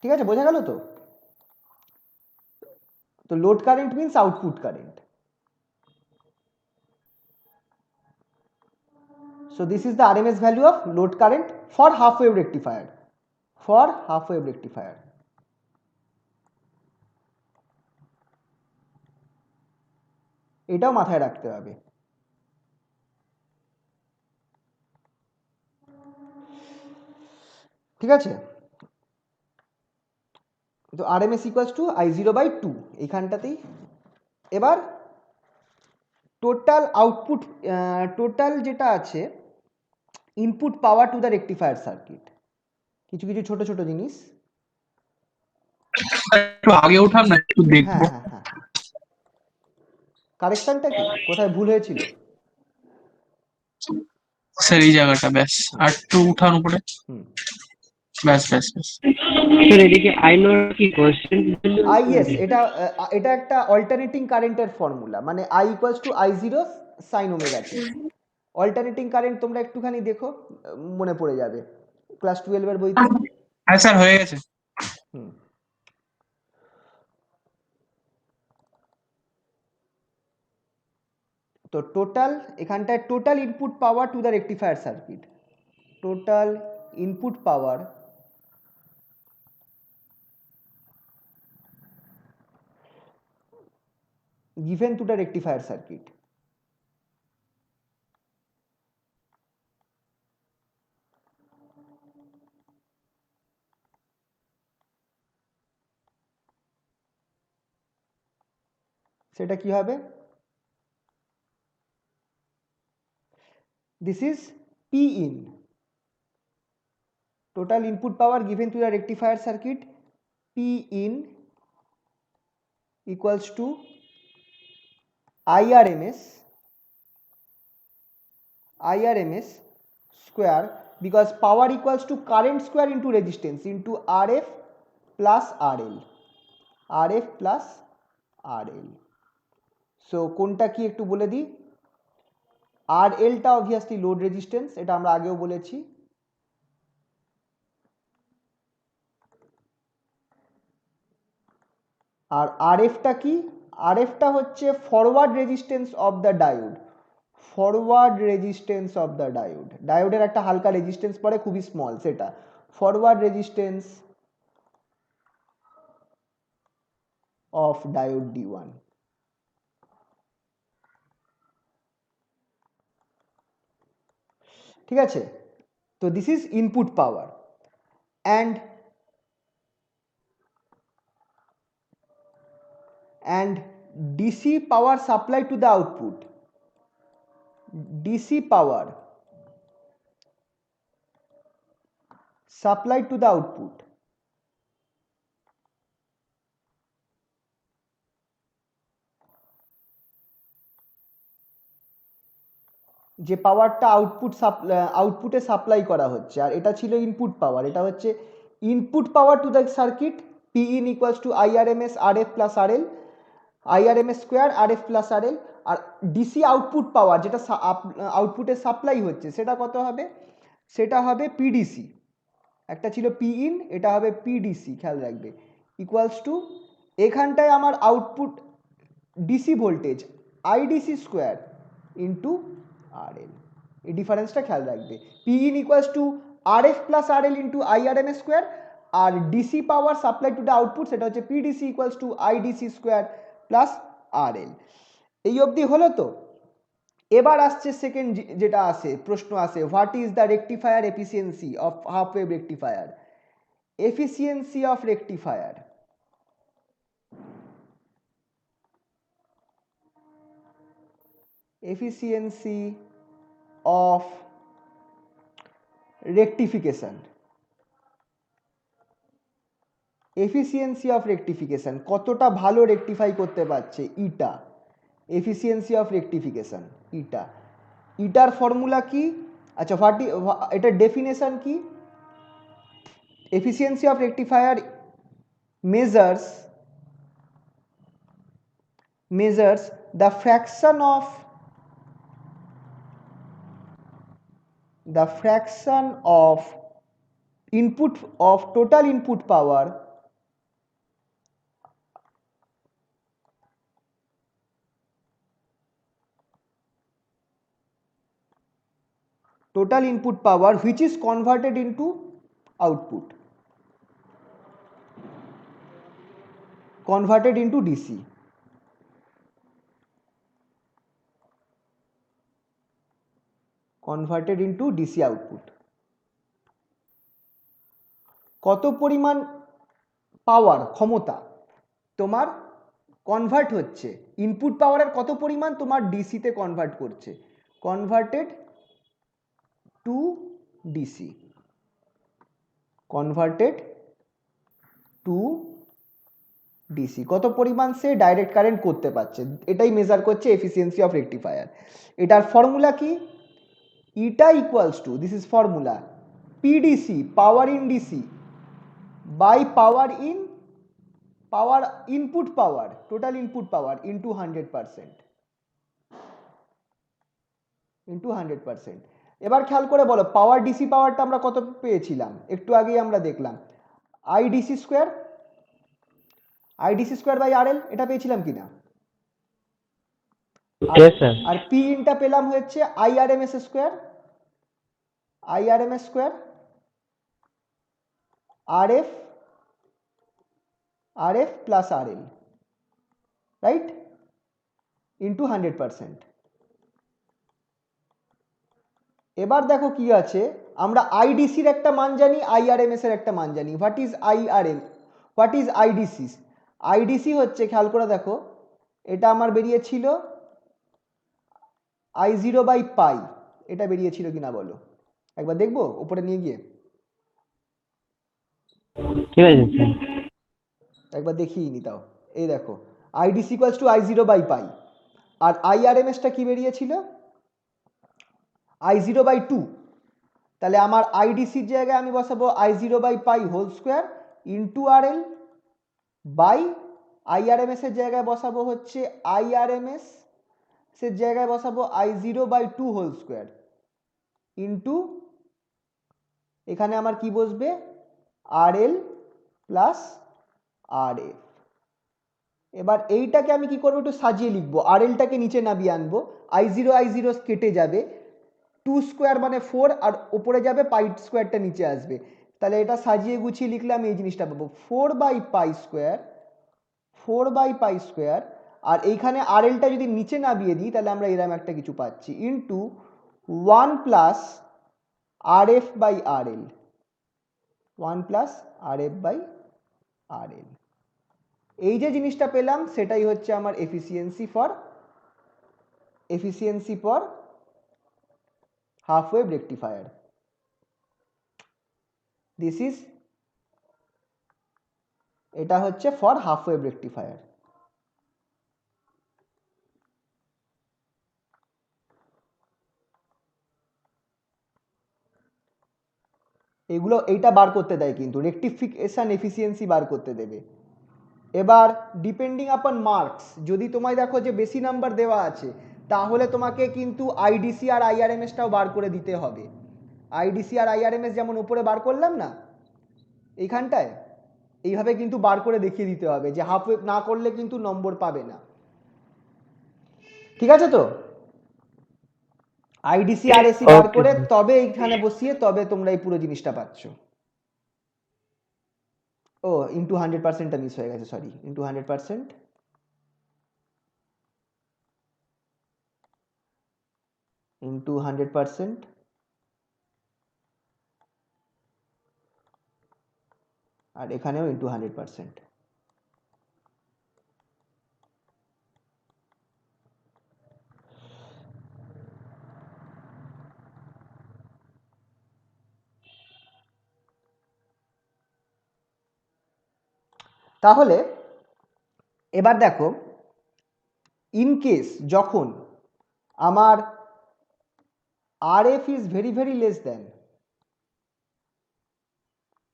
ঠিক আছে, বোঝা গেল তো? তো load current means output current. So this is the RMS value of load current for half wave rectifier. For half wave rectifier. এটাও মাথায় রাখতে হবে। ঠিক আছে, তো RMS equals to I0/2 এইখানটাতেই। এবার টোটাল আউটপুট, টোটাল যেটা আছে input power to the rectifier circuit, কিছু কিছু ছোট ছোট জিনিস। একটু আগে উঠান না, একটু হ্যাঁ দেখবো হ্যাঁ হ্যাঁ, কারেকশনটা কি কোথায় ভুল হয়েছিল? স্যার এই জায়গাটা, ব্যাস আর একটু উঠান উপরে, হুম, ব্যাস ব্যাস ব্যাস। স্যার এদিকে আই নোট কি কোশ্চেন ইয়েস, এটা একটা অল্টারনেটিং কারেন্টের ফর্মুলা, মানে I equals to I0 sine omega T. Alternating current তোমরা একটুখানি দেখো, মনে পড়ে যাবে ক্লাস 12 এর বইতে। হ্যাঁ স্যার হয়ে গেছে। হুম, তো টোটাল এখানটায় total input power to the rectifier circuit, total input power given to the rectifier circuit. সেটা কি হবে? This is P in, total input power given to the rectifier circuit, P in equals to IRMS square, because power equals to current square into resistance into RF plus RL, RF plus RL. So কোনটা কি একটু বলে দিই। RL টা obviously load resistance, এটা আমরা আগেও বলেছি। আর RF টা কি? RF টা হচ্ছে forward resistance of the diode, forward resistance of the diode. ডায়োডের একটা হালকা রেজিস্ট্যান্স পড়ে, খুবই স্মল, সেটা forward resistance of diode D1। ঠিক আছে, তো this is input power and DC power supply to the output, DC power supply to the output যে পাওয়ারটা আউটপুটে সাপ্লাই করা হচ্ছে, আর এটা ছিল ইনপুট পাওয়ার, এটা হচ্ছে input power to the circuit P in equals to IRMS RF plus RL, IRMS square RF plus RL। আর ডিসি আউটপুট পাওয়ার যেটা আউটপুটে সাপ্লাই হচ্ছে সেটা কত হবে? সেটা হবে পিডিসি। একটা ছিল পি ইন, এটা হবে পিডিসি, খেয়াল রাখবে, ইকুয়ালস টু এখানটায় আমার output DC voltage IDC square into R L, এই ডিফারেন্সটা খেয়াল রাখবে। P in equals to R F plus R L into I R M S square, আর DC power supply to the output সেটা হচ্ছে PDC equals to IDC square plus R L. এই অবধি হলো তো। এবার আসছে সেকেন্ড যেটা আসে, প্রশ্ন আসে, what is the rectifier efficiency of half wave rectifier? Efficiency of rectifier, efficiency of rectification, efficiency of rectification কতটা ভালো রেকটিফাই করতে পারছে ইটা, efficiency of rectification eta. Eater formula কি? আচ্ছা এটার ডেফিনেশন কি? efficiency of rectifier measures the fraction of input of total input power which is converted into output, converted into DC। converted into DC output। কত পরিমাণ পাওয়ার, ক্ষমতা তোমার convert হচ্ছে, input পাওয়ারের কত পরিমাণ তোমার ডিসিতে কনভার্ট করছে, converted to DC, converted to DC, কত পরিমাণ সে ডাইরেক্ট কারেন্ট করতে পারছে, এটাই মেজার করছে এফিসিয়েন্সি অফ রেকটিফায়ার। এটার ফর্মুলা কি? Eta equals to, this is formula, PDC power in DC by power in power input power, total input power into 100%, into 100%। এবার খেয়াল করে বলো পাওয়ার ডিসি পাওয়ারটা আমরা কত পেয়েছিলাম, একটু আগেই আমরা দেখলাম IDC square, IDC square by R L, এটা পেয়েছিলাম কিনা? Yes, sir. আর পি ইনটা পেলাম হচ্ছে IRMS square, IRMS square RF, RF plus R L, right, into 100%। এবার দেখো কি আছে, আমরা আইডিসির একটা মান জানি, আইআরএমএস এর একটা মান জানি। What is IRM, what is IDC? IDC হচ্ছে, খেয়াল করে দেখো, এটা আমার বেরিয়েছিল I0 বাই পাই, এটা বেরিয়েছিল কিনা বলো, একবার দেখবো উপরে নিয়ে গিয়ে, ঠিক আছে স্যার। একবার দেখিয়ে নি তাও। এই দেখো IDC equals to I0 by pi, আর আইআরএমএসটা কি বেরিয়েছিল I0 বাই 2। তাহলে আমার আইডিসির জায়গায় আমি বসাবো I0 by pi whole square into R L, by I RMS এর জায়গায় বসাবো হচ্ছে আইআরএমএস এর জায়গায় বসাবো I0 by 2 whole square into, এখানে আমার কি বসবে আর এল প্লাস আর এফ। এবার এইটাকে আমি কি করবো, একটু সাজিয়ে লিখবো, আর এলটাকে নিচে নামিয়ে আনবো, I0 কেটে যাবে, 2 স্কোয়ার মানে 4, আর উপরে যাবে পাই স্কোয়ারটা নিচে আসবে, তাহলে এটা সাজিয়ে গুছিয়ে লিখলে আমি এই জিনিসটা পাবো 4 by pi square, 4 by pi square, আর এইখানে আর এলটা যদি নিচে নামিয়ে দিই তাহলে আমরা এরকম একটা কিছু পাচ্ছি, into 1 plus R F by R L, 1 plus R F by R L. এই যে জিনিসটা পেলাম সেটাই হচ্ছে আমার efficiency for half wave rectifier. This is, এটা হচ্ছে ফর হাফ ওয়েভ রেকটিফায়ার। এগুলো এইটা বার করতে দেয় কিন্তু, রেকটিফিকেশন এফিসিয়েন্সি বার করতে দেবে। এবার ডিপেন্ডিং আপন মার্কস, যদি তোমায় দেখো যে বেশি নাম্বার দেওয়া আছে তাহলে তোমাকে কিন্তু আইডিসি আর আইআরএমএসটাও বার করে দিতে হবে। আইডিসি আর আইআরএমএস যেমন উপরে বার করলাম না এইখানটায়, এইভাবে কিন্তু বার করে দেখিয়ে দিতে হবে, যে হাফ ওয়েভ না করলে কিন্তু নম্বর পাবে না। ঠিক আছে তো? আইডিসি আর এসি বার ওকে করে তবে এইখানে বসিয়ে তবে তোমরা এই পুরো জিনিসটা পাচ্ছ। ও ইন্টু 100%টা মিস হয়ে গেছে, সরি, ইন্টু 100%, ইন্টু 100%, আর এখানেও ইন্টু 100%। তাহলে এবার দেখো, ইন কেস যখন আমার R F is very very less then,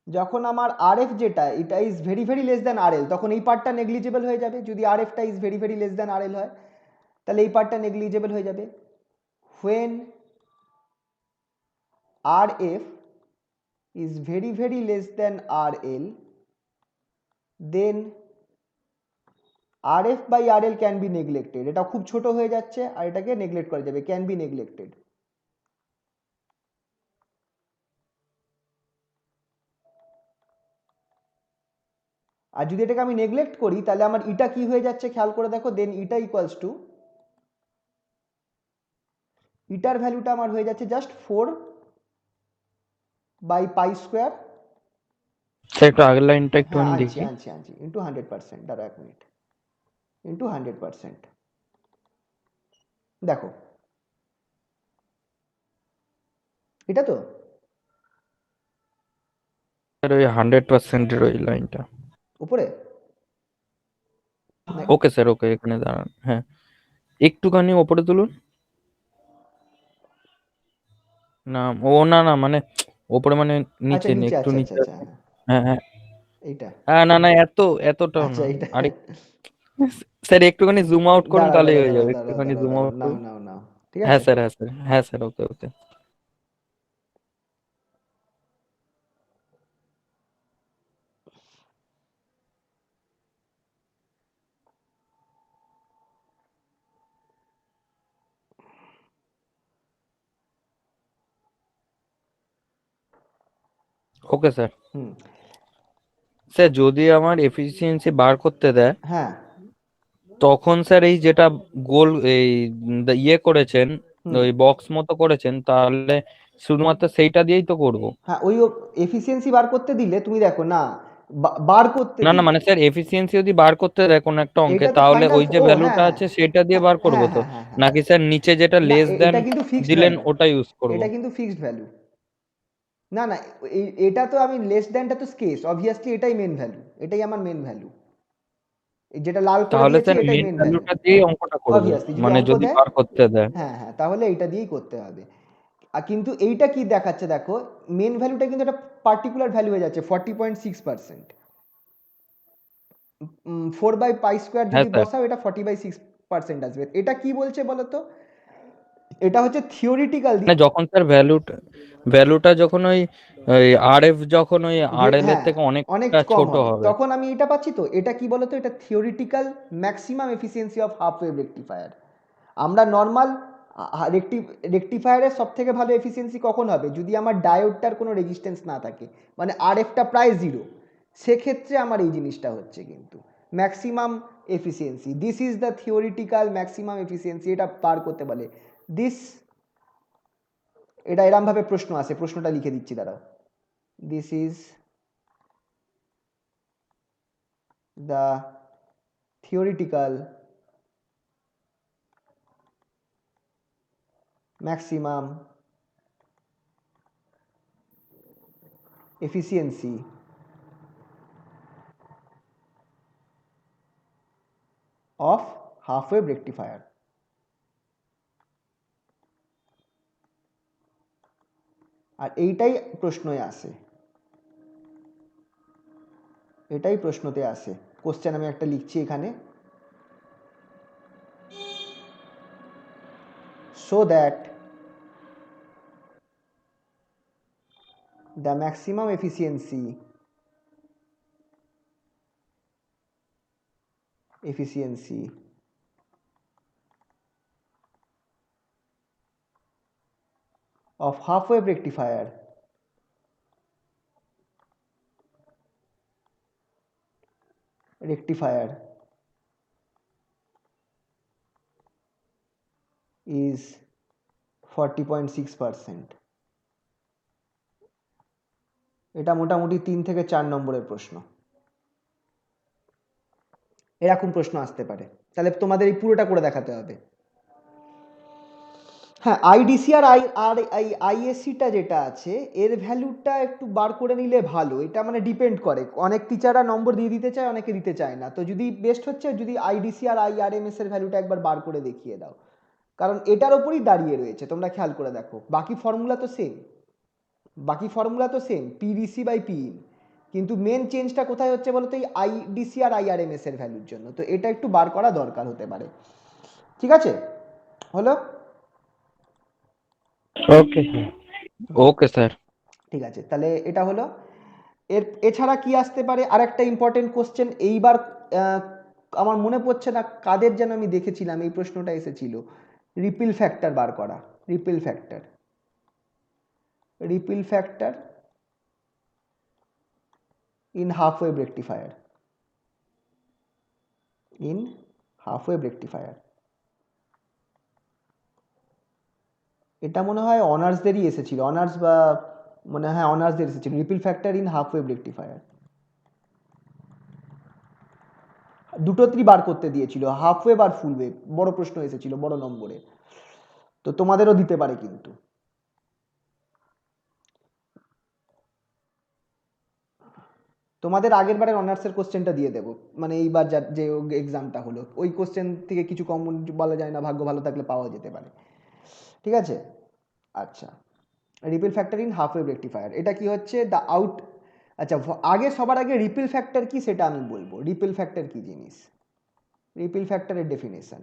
যখন আমার আর এফ যেটা এটা is very very less then R L, তখন এই পার্টটা নেগলিজেবল হয়ে যাবে। যদি আর এফটা is very very less then R L হয় তাহলে এই পার্টটা নেগলিজেবল হয়ে যাবে। When R F is very very less then R L, then R F by R L can be neglected. এটা খুব ছোট হয়ে যাচ্ছে আর এটাকে নেগলেক্ট করা যাবে, ক্যান বি নেগলেক্টেড। আর যদি এটাকে আমি নেগলেক্ট করি তাহলে আমার ইটা কি হয়ে যাচ্ছে খেয়াল করে দেখো, দেন ইটা ইকুয়ালস টু, ইটার ভ্যালুটা আমার হয়ে যাচ্ছে জাস্ট 4/π²। স্যার একটু আগের লাইনটা একটু হ্যাঁ আমি আনছি দেখি। আনছি আনছি, ইন্টু 100%, দাঁড়া 1 মিনিট, ইন্টু 100%। দেখো এটা তো স্যার ওই 100%-এর ওই লাইনটা। উপরে ওকে স্যার, ওকে, এখানে দাঁড়ান, হ্যাঁ একটুখানি ওপরে তুলুন। না ও না না মানে ওপরে মানে আচ্ছা নিচে নিচে, একটু আচ্ছা আচ্ছা নিচে আচ্ছা, আছে। হ্যাঁ হ্যাঁ হ্যাঁ এইটা, হ্যাঁ, না না এতটাও আচ্ছা না, এইটা। আরে স্যার একটুখানি জুম আউট করুন দাঁড়াও তাহলেই দাঁড়াও হয়ে দাঁড়াও যাবে, দাঁড়াও একটুখানি দাঁড়াও জুম দাঁড়াও, আউট নাও করুন। নাও নাও, ঠিক হ্যাঁ আছে। স্যার, হ্যাঁ স্যার, হ্যাঁ sir, okay okay. Okay sir. Hmm, sir যদি আমার এফিসিয়েন্সি বার করতে দেয় হ্যাঁ তখন স্যার এই যেটা গোল এই ইয়ে করেছেন, হুম, ওই বক্স মতো করেছেন, তাহলে শুধুমাত্র সেইটা দিয়েই তো করব? হ্যাঁ ওই এফিসিয়েন্সি বার করতে দিলে তুমি দেখো না, বার করতে না না দিলে মানে স্যার এফিসিয়েন্সি যদি বার করতে দেয় কোনো একটা অঙ্কে এটা তো তাহলে ফাইনাল, ওই যে ও হ্যাঁ ভ্যালুটা হ্যাঁ আছে সেটা দিয়ে হ্যাঁ বার করব হ্যাঁ তো, হ্যাঁ হ্যাঁ হ্যাঁ নাকি স্যার নিচে যেটা না লেস দেন এটা কিন্তু ফিক্সড দিলেন ভ্যালু, ওটা ইউজ করব? এটা কিন্তু ফিক্সড ভ্যালু। না না, এটা তো আমি লেস দ্যানটা তো কেস, অবভিয়াসলি এটাই মেন ভ্যালু, এটাই আমার মেন ভ্যালু, যেটা লাল করে তাহলে দিয়েছি স্যার এটাই মেন মেন ভ্যালু। ভ্যালুটা দিয়েই অঙ্কটা করব, অবভিয়াসলি যদি মানে অঙ্ক যদি দেয়, বার করতে দেয়। হ্যাঁ হ্যাঁ তাহলে এইটা দিয়েই করতে হবে। আর কিন্তু এইটা কি দেখাচ্ছে দেখো, মেন ভ্যালুটা কিন্তু একটা পার্টিকুলার ভ্যালু হয়ে যাচ্ছে 40.6%। 4/π² হ্যাঁ যদি স্যার, বসাও এটা 40/6% আসবে। এটা কি বলছে বলো তো, এটা হচ্ছে থিওরিটিক্যাল দিক। মানে যখন স্যার ভ্যালুটা ভ্যালুটা যখন ওই আর এফ যখন ওই আর এল এর হ্যাঁ থেকে অনেক অনেকটা কম ছোট হবে হবে। তখন আমি এটা পাচ্ছি। তো এটা কি বলতো, এটা theoretical maximum efficiency of half wave rectifier. আমরা নর্মাল রেকটিফায়ারের সব থেকে ভালো এফিসিয়েন্সি কখন হবে, যদি আমার ডায়োডটার কোনো রেজিস্ট্যান্স না থাকে, মানে আর এফটা প্রায় জিরো, সেক্ষেত্রে আমার এই জিনিসটা হচ্ছে কিন্তু maximum efficiency. This is the theoretical maximum efficiency, এটা পার করতে বলে দিস। এটা এরমভাবে প্রশ্ন আসে, প্রশ্নটা লিখে দিচ্ছি দাঁড়াও। This is the theoretical maximum efficiency of half wave rectifier। আর এইটাই প্রশ্নই আসে, এটাই প্রশ্নতে আসে। কোশ্চেন আমি একটা লিখছি এখানে, so that the maximum efficiency of half wave rectifier is 40.6%. এটা মোটামুটি 3 থেকে 4 নম্বরের প্রশ্ন, এরকম প্রশ্ন আসতে পারে। তাহলে তোমাদের এই পুরোটা করে দেখাতে হবে। হ্যাঁ, আইডিসি আর আইএসসিটা যেটা আছে এর ভ্যালুটা একটু বার করে নিলে ভালো। এটা মানে ডিপেন্ড করে, অনেক টিচাররা নম্বর দিয়ে দিতে চায়, অনেকে দিতে চায় না। তো যদি বেস্ট হচ্ছে যদি আইডিসি আর আইআরএমএস এর ভ্যালুটা একবার বার করে দেখিয়ে দাও, কারণ এটার ওপরই দাঁড়িয়ে রয়েছে। তোমরা খেয়াল করে দেখো, বাকি ফর্মুলা তো সেম, পিডিসি বাই পিইন, কিন্তু মেন চেঞ্জটা কোথায় হচ্ছে বলো তো, এই আইডিসি আর আইআরএমএস এর ভ্যালুর জন্য। তো এটা একটু বার করা দরকার হতে পারে। ঠিক আছে, হলো? Okay sir, okay sir. ঠিক আছে, তাহলে এটা হলো। এছাড়া কি আসতে পারে? আর একটা ইম্পর্টেন্ট কোশ্চেন এইবার, আমার মনে পড়ছে না কাদের যেন আমি দেখেছিলাম এই প্রশ্নটা এসেছিল, রিপিল ফ্যাক্টর বার করা। Repeal factor in half wave rectifier. এটা মনে হয় অনার্সদেরই এসেছিল, অনার্স বা মনে হয় অনার্সদের এসেছিল, repeal factor in half wave rectifier. দুটোতেই বার করতে দিয়েছিল, হাফ ওয়েভ আর ফুল ওয়েভ। বড় প্রশ্ন এসেছিল, বড় নম্বরে। তো তোমাদেরও দিতে পারে কিন্তু। তোমাদের আগের বারের অনার্সের কোশ্চেনটা দিয়ে দেবো, মানে এইবার যে এক্সামটা হলো ওই কোশ্চেন থেকে কিছু কম বলা যায় না, ভাগ্য ভালো থাকলে পাওয়া যেতে পারে। ঠিক আছে, আচ্ছা। Repeal factor in half wave rectifier, এটা কি হচ্ছে দ্য আউট। আচ্ছা, সবার আগে রিপিল ফ্যাক্টর কি সেটা আমি বলবো। রিপিল ফ্যাক্টর কি জিনিস, রিপিল ফ্যাক্টরের ডেফিনেশন।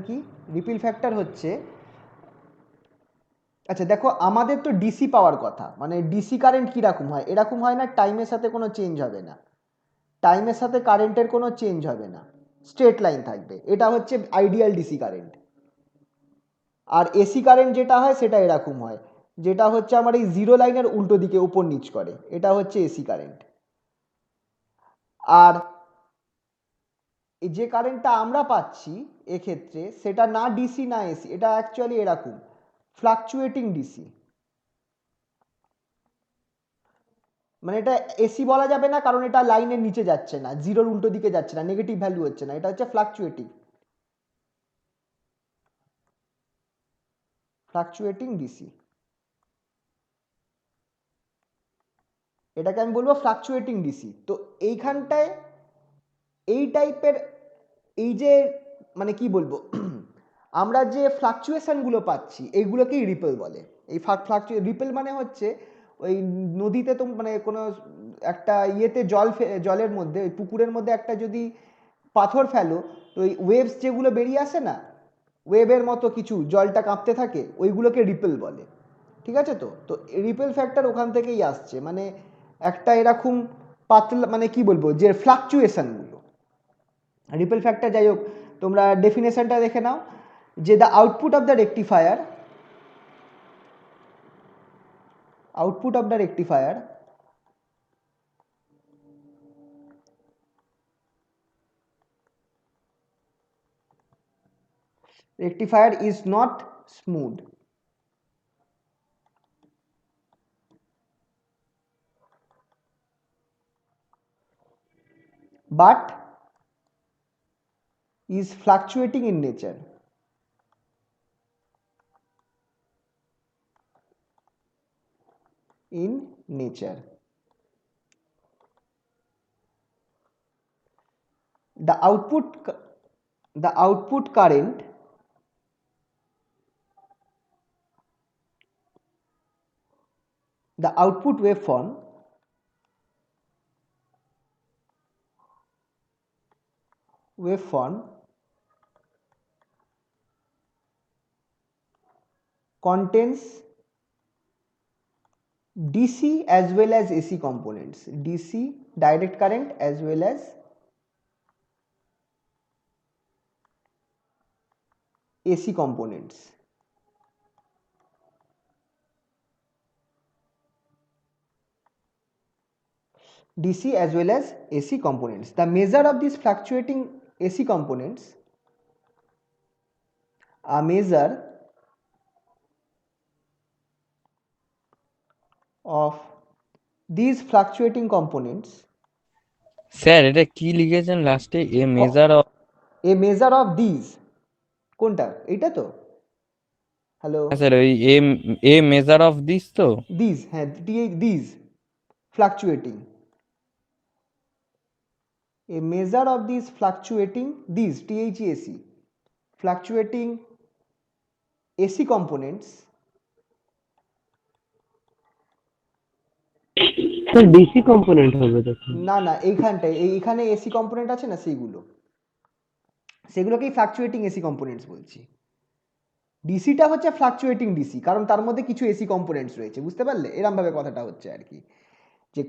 কি? রিপিল ফ্যাক্টর হচ্ছে, আচ্ছা দেখো, আমাদের তো ডিসি পাওয়ার কথা, মানে ডিসি কারেন্ট কীরকম হয়, এরকম হয় না টাইমের সাথে কোনো চেঞ্জ হবে না, টাইমের সাথে কারেন্টের কোনো চেঞ্জ হবে না, স্ট্রেট লাইন থাকবে। এটা হচ্ছে আইডিয়াল ডিসি কারেন্ট। আর এসি কারেন্ট যেটা হয় সেটা এরকম হয়, যেটা হচ্ছে আমার এই জিরো লাইনের উল্টো দিকে উপর নিচ করে, এটা হচ্ছে এসি কারেন্ট। আর এই যে কারেন্টটা আমরা পাচ্ছি এক্ষেত্রে সেটা না ডিসি না এসি, এটা অ্যাকচুয়ালি এরকম ফ্লাকচুয়েটিং ডিসি। মানে এটা এসি বলা যাবে না, কারণ এটা লাইনের নিচে যাচ্ছে না, জিরোর উল্টো দিকে যাচ্ছে না, নেগেটিভ ভ্যালু হচ্ছে না, এটা হচ্ছে ফ্লাকচুয়েটিং ডিসি। এটাকে আমি বলবো ফ্লাকচুয়েটিং ডিসি। তো এইখানটায় এই টাইপের, এই যে মানে কি বলবো, আমরা যে ফ্লাকচুয়েশনগুলো পাচ্ছি এইগুলোকেই রিপেল বলে। এই রিপেল মানে হচ্ছে ওই নদীতে তো মানে কোনো একটা ইয়েতে জলের মধ্যে, ওই পুকুরের মধ্যে একটা যদি পাথর ফেলো, তো ওই ওয়েভস যেগুলো বেরিয়ে আসে না, ওয়েভের মতো কিছু জলটা কাঁপতে থাকে, ওইগুলোকে রিপেল বলে। ঠিক আছে, তো তো রিপেল ফ্যাক্টর ওখান থেকেই আসছে, মানে একটা এরকম পাতলা, মানে কি বলবো, যে ফ্লাকচুয়েশনগুলো রিপেল ফ্যাক্টর। যাই হোক, তোমরা ডেফিনেশনটা দেখে নাও, যে the output of the rectifier is not smooth, but is fluctuating in nature. The output current the output waveform contains DC as well as AC components, DC direct current as well as AC components. DC as well as AC components. The measure of these fluctuating AC components, a measure of these fluctuating components, sir এটা কি লিখেছেন লাস্টে, a measure of? a measure of these, কোনটা এইটা তো, hello, sir ওই এ measure of this তো? these, হ্যাঁ these fluctuating, a measure of these fluctuating, these THEAC fluctuating AC components, sir DC component হবে তখন। না না এইখানটায় এইখানে এসি কম্পোনেন্ট আছে না, সেগুলোকেই ফ্লাকচুয়েটিং এসি কম্পোনেন্টস বলছি। ডিসিটা হচ্ছে ফ্লাকচুয়েটিং ডিসি, কারণ তার মধ্যে কিছু এসি কম্পোনেন্টস রয়েছে, বুঝতে পারলে? এরম ভাবে কথাটা হচ্ছে আর কি, যে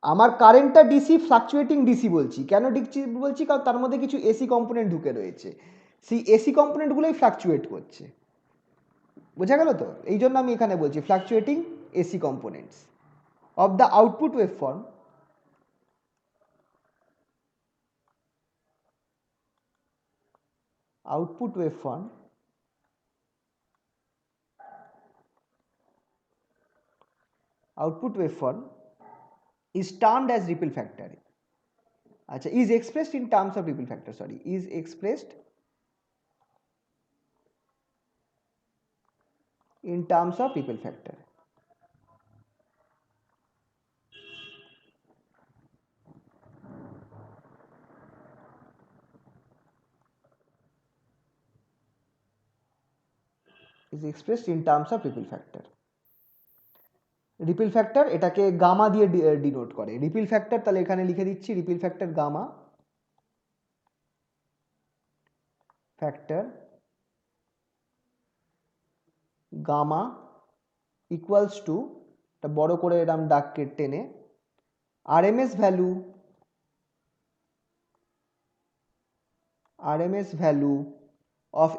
আমার কারেন্টটা ডিসি, ফ্লাকচুয়েটিং ডিসি বলছি কেন, ডিসি বলছি কারণ তার মধ্যে কিছু এসি কম্পোনেন্ট ঢুকে রয়েছে, সেই এসি কম্পোনেন্টগুলোই ফ্লাকচুয়েট করছে, বোঝা গেল তো? এই জন্য আমি এখানে বলছি fluctuating AC components of the output wave form, output waveform is termed as ripple factor. Acha, is expressed in terms of ripple factor, sorry, is expressed in terms of ripple factor. Is expressed in terms of ripple factor. Ripple factor এটাকে gamma দিয়ে denote করে। Ripple factor তাহলে এখানে লিখে দিচ্ছি, ripple factor gamma factor gamma equals to, এটা বড় করে এরম দাগ টেনে, RMS value of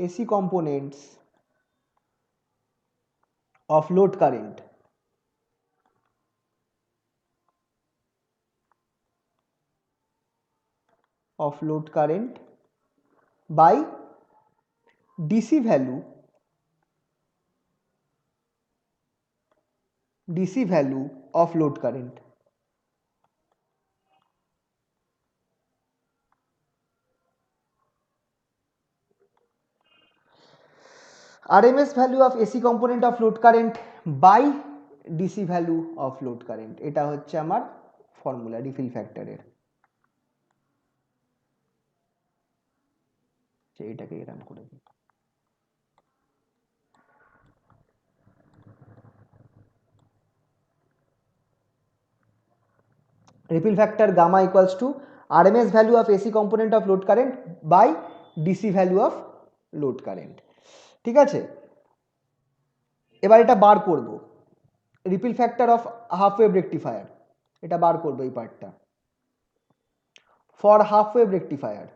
AC components of load current by DC value of load current. RMS value of AC component of load current by DC value of load current, এটা হচ্ছে আমার formula repeal ফ্যাক্টরের। এটাকে এরকম করে দিই, ripple factor gamma equals to RMS value of AC component of load current by DC value of load current. ঠিক আছে, এবার এটা বার করব, ripple factor of half wave rectifier, এটা বার করবো এই পার্টটা, ফর হাফ ওয়েভ রেকটিফায়ার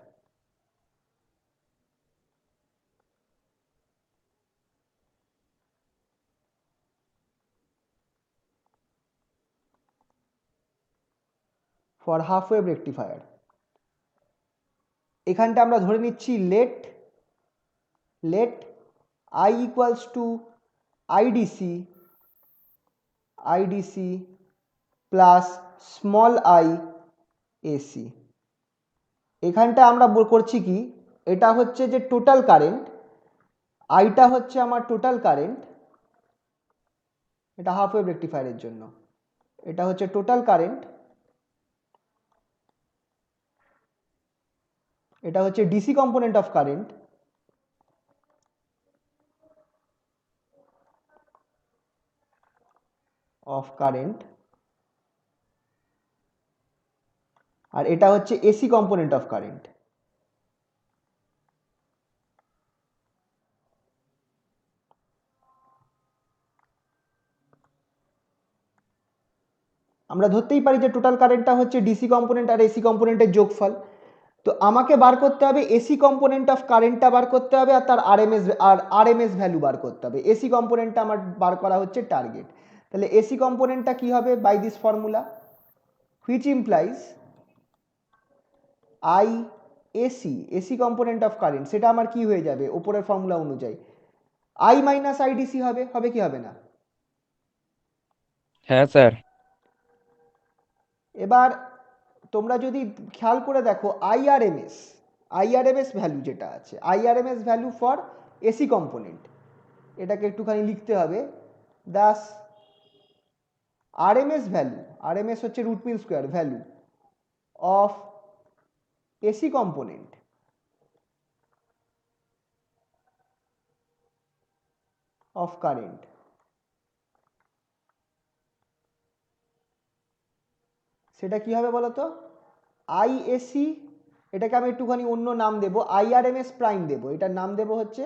এখানটা আমরা ধরে নিচ্ছি let I equals to IDC plus small I AC। এখানটা আমরা করছি কি, এটা হচ্ছে যে টোটাল কারেন্ট, আইটা হচ্ছে আমার টোটাল কারেন্ট, এটা হাফ ওয়েভ রেকটিফায়ারের জন্য, এটা হচ্ছে টোটাল কারেন্ট, এটা হচ্ছে ডিসি কম্পোনেন্ট অফ কারেন্ট, আর এটা হচ্ছে এসি কম্পোনেন্ট অফ কারেন্ট। আমরা ধরতেই পারি যে টোটাল কারেন্টটা হচ্ছে ডিসি কম্পোনেন্ট আর এসি কম্পোনেন্টের যোগফল। তো আমাকে বার করতে হবে এসি কম্পোনেন্ট অফ কারেন্টটা বার করতে হবে আর তার আরএমএস ভ্যালু বার করতে হবে। এসি কম্পোনেন্টটা আমার বার করা হচ্ছে টার্গেট। তাহলে এসি কম্পোনেন্টটা কি হবে by this formula, which implies I AC component of current, সেটা আমার কি হয়ে যাবে ওপরের ফর্মুলা অনুযায়ী আই মাইনাস আইডিসি হবে, হবে কি হবে না? হ্যাঁ স্যার। এবার তোমরা যদি খেয়াল করে দেখো আইআরএমএস ভ্যালু যেটা আছে, IRMS value for AC component, এটাকে একটুখানি লিখতে হবে। দাস আরএমএস হচ্ছে root mean square value of AC component of current. সেটা কি হবে বলো তো, আইএসি, এটাকে আমি একটুখানি অন্য নাম দেব, আইআরএমএস প্রাইম দেব, এটার নাম দেব হচ্ছে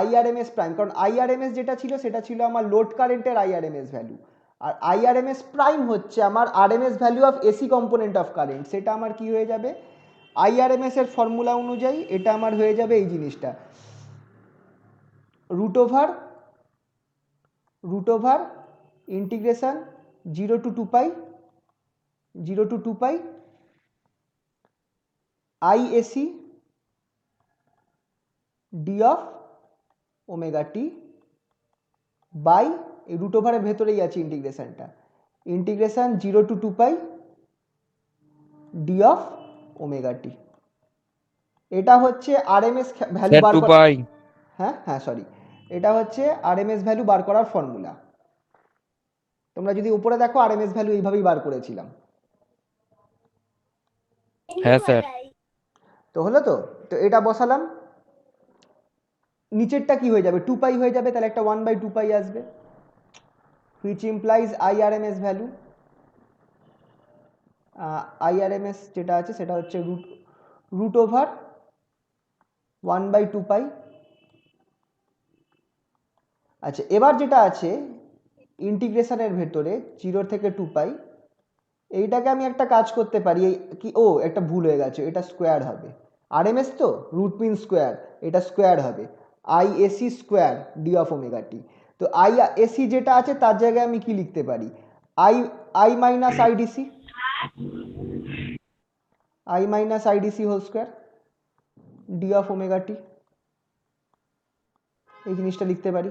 আইআরএমএস প্রাইম, কারণ আইআরএমএস যেটা ছিল সেটা ছিল আমার লোড কারেন্টের আইআরএমএস ভ্যালু, আর আইআরএমএস প্রাইম হচ্ছে আমার RMS value of AC component of current. সেটা আমার কি হয়ে যাবে আইআরএমএস এর ফর্মুলা অনুযায়ী এটা আমার হয়ে যাবে এই জিনিসটা, root over integration 0 to 2 pi IAC d of omega t by, এই রুট ওভারের ভেতরেই আছে ইন্টিগ্রেশনটা, integration 0 to 2 pi D of omega t. এটা হচ্ছে আরএমএস ভ্যালু স্যার বার 2 করা, পাই। হ্যাঁ সরি, এটা হচ্ছে আরএমএস ভ্যালু বার করার ফর্মুলা। তোমরা যদি উপরে দেখো আরএমএস ভ্যালু এইভাবেই বার করেছিলাম। হ্যাঁ স্যার। তো হলো তো, তো এটা বসালাম, নিচেরটা কি হয়ে যাবে 2 পাই হয়ে যাবে, তাহলে একটা 1/2 পাই আসবে, which implies IRMS value, IRMS যেটা আছে সেটা হচ্ছে রুট ওভার 1/2 পাই। আচ্ছা এবার যেটা আছে ইন্টিগ্রেশনের ভেতরে 0 থেকে 2 পাই, এইটাকে আমি একটা কাজ করতে পারি, এই কি একটা ভুল হয়ে গেছে, এটা স্কোয়ার হবে, আরএমএস তো রুট মিন স্কোয়ার, এটা স্কোয়ার হবে IAC square d of omega টি। তো আইএসি যেটা আছে তার জায়গায় আমি কি লিখতে পারি, I I minus IDC whole square d of omega t, এই জিনিসটা লিখতে পারি।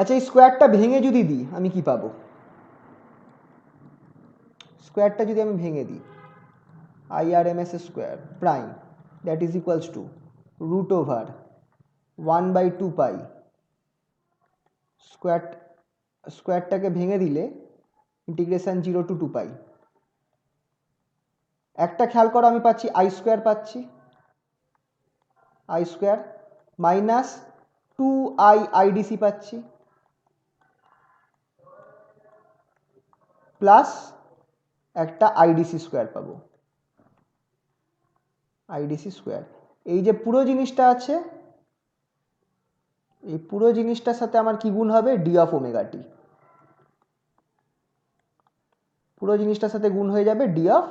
আচ্ছা এই স্কোয়ারটা ভেঙে যদি দিই আমি কি পাবো, স্কোয়ারটা যদি আমি ভেঙে দিই IRMS square prime that is equals to root over 1/2 pi, স্কোয়ারটাকে ভেঙে দিলে ইন্টিগ্রেশন 0 to 2 পাই। একটা খেয়াল করো আমি পাচ্ছি আই স্কোয়ার, পাচ্ছি I square minus 2i IDC পাচ্ছি, প্লাস একটা আইডিসি স্কোয়ার পাবো, আইডিসি স্কোয়ার। এই যে পুরো জিনিসটা আছে, এই পুরো জিনিসটার সাথে আমার কি গুণ হবে ডি অফ ওমেগা টি, পুরো জিনিসটার সাথে গুণ হয়ে যাবে ডি অফ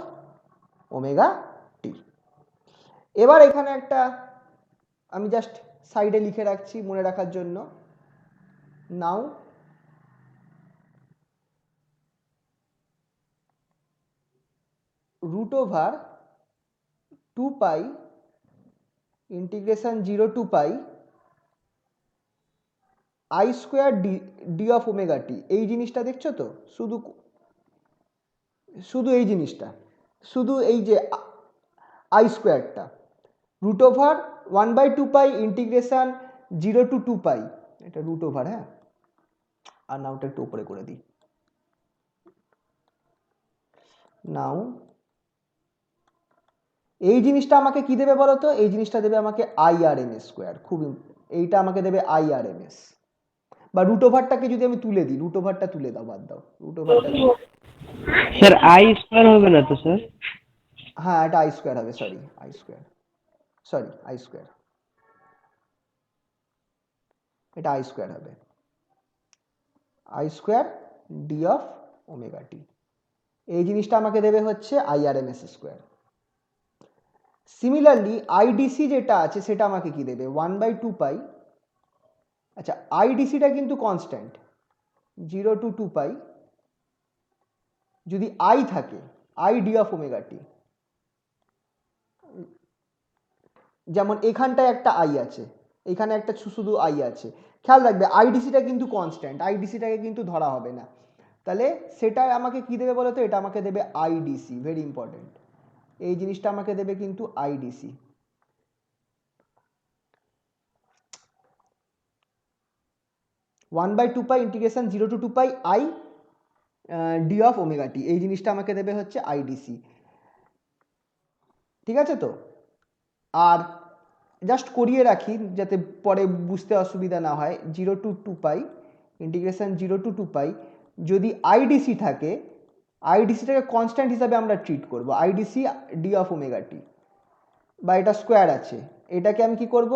ওমেগা টি। এবার এখানে একটা আমি জাস্ট সাইডে লিখে রাখছি মনে রাখার জন্য, now root over 2 pi integration 0 to pi I square d of omega t. এই জিনিসটা দেখছো তো, শুধু এই জিনিসটা, শুধু এই যে আই স্কোয়ারটা, root over 1/2 pi integration 0 to 2 pi, এটা রুট ওভার, হ্যাঁ আর নাওটা একটু উপরে করে দিই, নাও এই জিনিসটা আমাকে কি দেবে বলো তো, এই জিনিসটা দেবে আমাকে আইআরএমএস স্কোয়ার, খুব এইটা আমাকে দেবে আইআরএমএস, বা রুট ওভারটাকে যদি আমি তুলে দিই, রুট ওভারটা তুলে দাও, বাদ দাও, রুট ওভারটা, স্যার আই স্কোয়ার হবে না তো স্যার? হ্যাঁ এটা আই স্কোয়ার হবে, এটা আই স্কোয়ার হবে। I square d of omega t. এই জিনিসটা আমাকে দেবে হচ্ছে আইআরএমএস স্কোয়ার। সিমিলারলি আইডিসি যেটা আছে সেটা আমাকে কি দেবে 1/2 পাই। আচ্ছা আইডিসিটা কিন্তু কনস্ট্যান্ট 0 to 2 পাই যদি আই থাকে, আই ডি অফ ওমেগা টি। যেমন এখানটায় একটা আই আছে, এখানে একটা শুধু আই আছে, খেয়াল রাখবে আইডিসিটা কিন্তু কনস্ট্যান্ট, আইডিসিটাকে কিন্তু ধরা হবে না। তাহলে সেটা আমাকে কি দেবে বলো তো, এটা আমাকে দেবে আইডিসি, ভেরি ইম্পর্টেন্ট। এই জিনিসটা আমাকে দেবে কিন্তু IDC. One by two pi integration 0 to 2 pi I D of omega t, এই জিনিসটা আমাকে দেবে হচ্ছে আইডিসি। ঠিক আছে তো? আর জাস্ট করিয়ে রাখি যাতে পরে বুঝতে অসুবিধা না হয়, 0 to 2 পাই ইন্টিগ্রেশন 0 to 2 পাই যদি আইডিসি থাকে, আইডিসিটাকে কনস্ট্যান্ট হিসাবে আমরা ট্রিট করব, আইডিসি ডি অফ ওমেগা টি, বা এটা স্কোয়ার আছে, এটাকে আমি কি করব,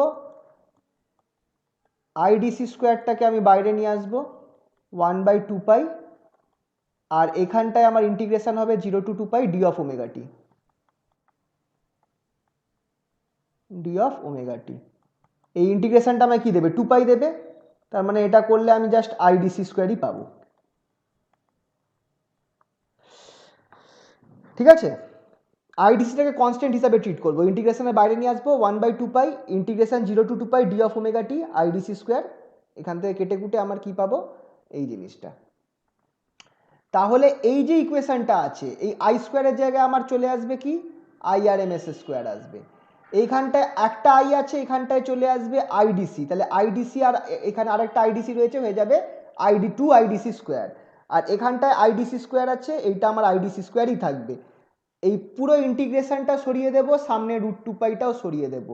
আইডিসি স্কোয়ারটাকে আমি বাইরে নিয়ে আসবো 1/2 পাই, আর এখানটায় আমার ইন্টিগ্রেশন হবে 0 to 2 pi D of omega T, D of omega t. এই ইন্টিগ্রেশনটা আমায় কি দেবে 2 পাই দেবে, তার মানে এটা করলে আমি জাস্ট আইডিসি স্কোয়ারই পাবো। ঠিক আছে, আইডিসিটাকে কনস্ট্যান্ট হিসাবে ট্রিট করবো, ইন্টিগ্রেশনের বাইরে নিয়ে আসবো 1/2 pi integration 0 to 2 pi D of omega T IDC square, এখান থেকে কেটে কুটে আমার কি পাবো এই জিনিসটা। তাহলে এই যে ইকুয়েশনটা আছে, এই আই স্কোয়ারের জায়গায় আমার চলে আসবে কি আইআরএমএস স্কোয়ার আসবে, এইখানটায় একটা আই আছে, এখানটায় চলে আসবে আইডিসি, তাহলে আইডিসি আর এখানে আরেকটা আইডিসি রয়েছে, হয়ে যাবে আইডি টু আইডিসি স্কোয়ার, আর এখানটায় আইডিসি স্কোয়ার আছে, এইটা আমার আইডিসি স্কোয়ারই থাকবে। এই পুরো ইন্টিগ্রেশনটা সরিয়ে দেব, সামনে √2 পাইটাও সরিয়ে দেব,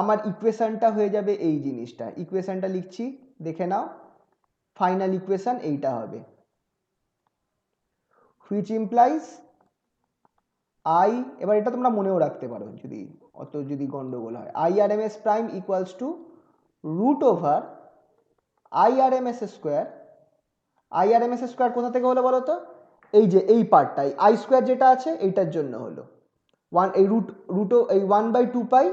আমার ইকুয়েশনটা হয়ে যাবে এই জিনিসটা। ইকুয়েশনটা লিখছি দেখে নাও, ফাইনাল ইকুয়েশন এইটা হবে, which implies I, এবার এটা তোমরা মনেও রাখতে পারো যদি অত যদি গন্ডগোল হয়, IRMS প্রাইম ইকুয়ালস টু √ওভার IRMS স্কোয়ার। IRMS স্কোয়ার কোথা থেকে হলো বলো তো, এই যে এই পার্টটাই আই স্কোয়ার যেটা আছে এইটার জন্য হলো এই এই 1/2 pi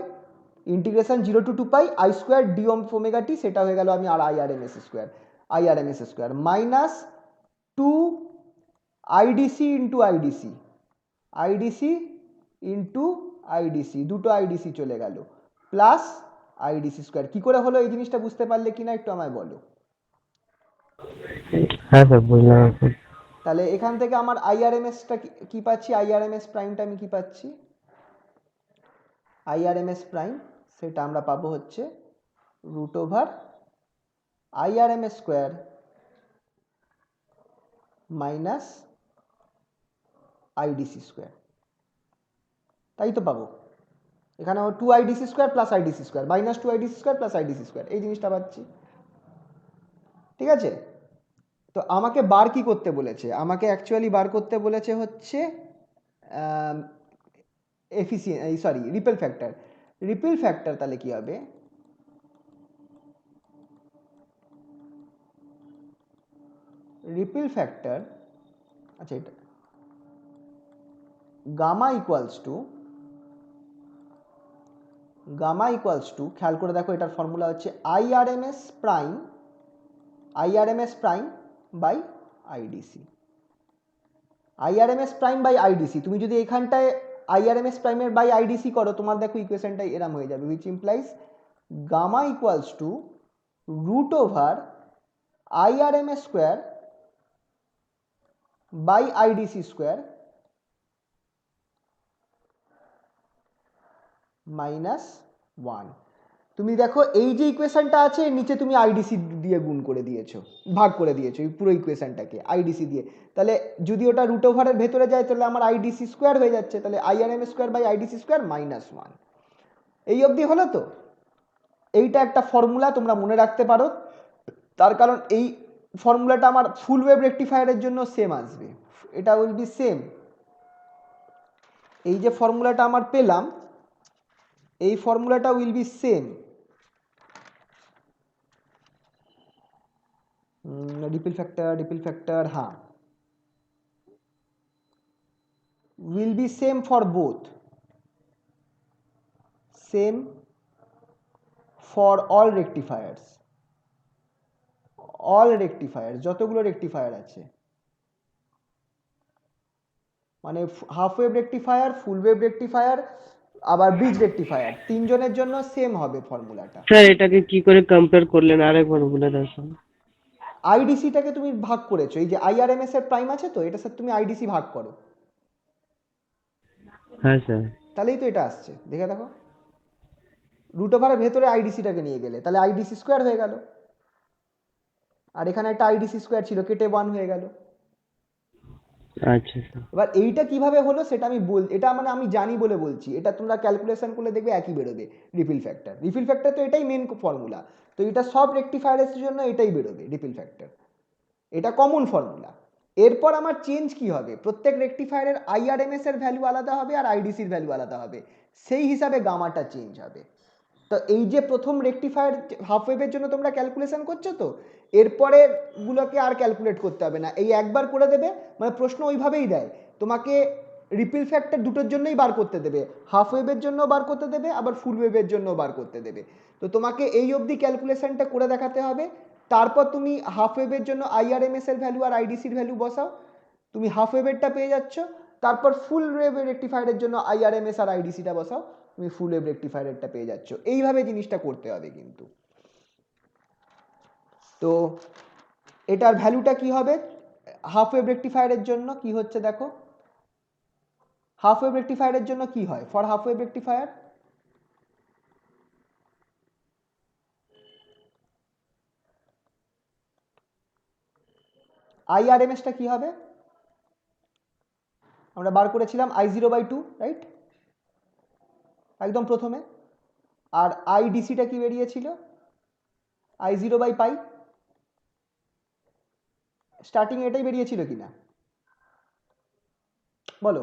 integration 0 to 2 pi I square d of omega t, সেটা হয়ে গেল আমি আর IRMS square minus 2 IDC into IDC, IDC into IDC, দুটো আইডিসি চলে গেল, প্লাস আইডিসি স্কোয়ার। কি করে হলো এই জিনিসটা বুঝতে পারলে কিনা একটু আমায় বলো। হ্যাঁ স্যার বুঝলাম। তাহলে এখান থেকে আমার আইআরএমএসটা কি পাচ্ছি, আইআরএমএস প্রাইমটা আমি কি পাচ্ছি, আইআরএমএস প্রাইম সেটা আমরা পাবো হচ্ছে √over IRMS square minus IDC square, তাই তো পাবো। এখানে 2 IDC square plus IDC square minus 2 IDC square plus IDC square, এই জিনিসটা পাচ্ছি। ঠিক আছে, তো আমাকে বার কি করতে বলেছে, আমাকে অ্যাকচুয়ালি বার করতে বলেছে হচ্ছে রিপেল ফ্যাক্টর। রিপেল ফ্যাক্টর তাহলে কি হবে, রিপেল ফ্যাক্টর, আচ্ছা এটা গামা ইকুয়ালস টু খেয়াল করে দেখো এটার ফর্মুলা হচ্ছে IRMS prime by IDC, IRMS prime by IDC. তুমি যদি এখানটায় আইআরএমএস প্রাইমের বাই আইডিসি করো, তোমার দেখো ইকুয়েশনটা এরম হয়ে যাবে, which implies gamma equals to √ওভার IRMS square by IDC square minus 1। তুমি দেখো এই যে ইকুয়েশনটা আছে নিচে তুমি আইডিসি দিয়ে গুণ করে দিয়েছো, ভাগ করে দিয়েছো এই পুরো ইকুয়েশনটাকে আইডিসি দিয়ে, তাহলে যদি ওটা √ওভারের ভেতরে যায় তাহলে আমার আইডিসি স্কোয়ার হয়ে যাচ্ছে, তাহলে IRMS square by IDC square minus 1। এই অবধি হলো তো, এইটা একটা ফর্মুলা তোমরা মনে রাখতে পারো, তার কারণ এই ফর্মুলাটা আমার ফুল ওয়েভ রেকটিফায়ারের জন্য সেম আসবে, এটা উইল বি সেম। এই যে ফর্মুলাটা আমার পেলাম, এই ফর্মুলাটা will be same. Ripple factor हाँ will be same for both, same for all rectifiers, যতগুলো রেকটিফায়ার আছে, মানে half wave rectifier, full wave rectifier, আবার ব্রিজ রেকটিফায়ার, তিনজনের জন্য সেম হবে ফর্মুলাটা। স্যার এটাকে কি করে কম্পেয়ার করলেন আরেকবার বলে দাও স্যার। আইডিসিটাকে তুমি ভাগ করেছো, এই যে আইআরএমএস এর প্রাইম আছে তো, এটা স্যার তুমি আইডিসি ভাগ করো, হ্যাঁ স্যার। তাহলেই তো এটা আসছে, দেখে দেখো রুট ওভারের ভেতরে আইডিসিটাকে নিয়ে গেলে তাহলে আইডিসি স্কোয়ার হয়ে গেল, আর এখানে একটা আইডিসি স্কোয়ার ছিল কেটে 1 হয়ে গেল। আচ্ছা স্যার। এবার এইটা কিভাবে হলো সেটা এটা মানে আমি জানি বলে বলছি, এটা তোমরা ক্যালকুলেশন করলে দেখবে একই বেরোবে। রিফিল ফ্যাক্টর তো এটাই মেন ফর্মুলা, তো এটা সব রেকটিফায়ারের জন্য এটাই বেরোবে রিফিল ফ্যাক্টর, এটা কমন ফর্মুলা। এরপর আমার চেঞ্জ কি হবে, প্রত্যেক রেকটিফায়ারের আইআরএমএস এর ভ্যালু আলাদা হবে আর আইডিসির ভ্যালু আলাদা হবে, সেই হিসাবে গামাটা চেঞ্জ হবে। তো এই যে প্রথম রেকটিফায়ার হাফ ওয়েভের জন্য তোমরা ক্যালকুলেশন করছো তো, এরপরে গুলোকে আর ক্যালকুলেট করতে হবে না, এই একবার করে দেবে, মানে প্রশ্ন ওইভাবেই দেয় তোমাকে, রিপিল ফ্যাক্টর দুটোর জন্যই বার করতে দেবে, হাফ ওয়েভের জন্য বার করতে দেবে আবার ফুল ওয়েভের জন্য বার করতে দেবে। তো তোমাকে এই অবধি ক্যালকুলেশনটা করে দেখাতে হবে, তারপর তুমি হাফ ওয়েভের জন্য আইআরএমএস এর ভ্যালু আর আইডিসির ভ্যালু বসাও, তুমি হাফ ওয়েভেরটা পেয়ে যাচ্ছ, তারপর ফুল ওয়েভ রেকটিফায়ারের জন্য আইআরএমএস আর আইডিসিটা বসাও, তুমি ফুল ওয়েভ রেকটিফায়ারটা পেয়ে যাচ্ছ। এইভাবে জিনিসটা করতে হবে কিন্তু। তো এটার ভ্যালুটা কি হবে হাফ ওয়েভ রেকটিফায়ারের জন্য, কি হচ্ছে দেখো, হাফ ওয়েভ রেকটিফায়ারের জন্য কি হয়, ফর হাফ ওয়েভ রেকটিফায়ার আইআরএমএসটা কি হবে, আমরা বার করেছিলাম I0/2, রাইট, একদম প্রথমে। আর আইডিসিটা কি বেরিয়েছিল I0/π, স্টার্টিং এটাই বেরিয়েছিল কিনা বলো।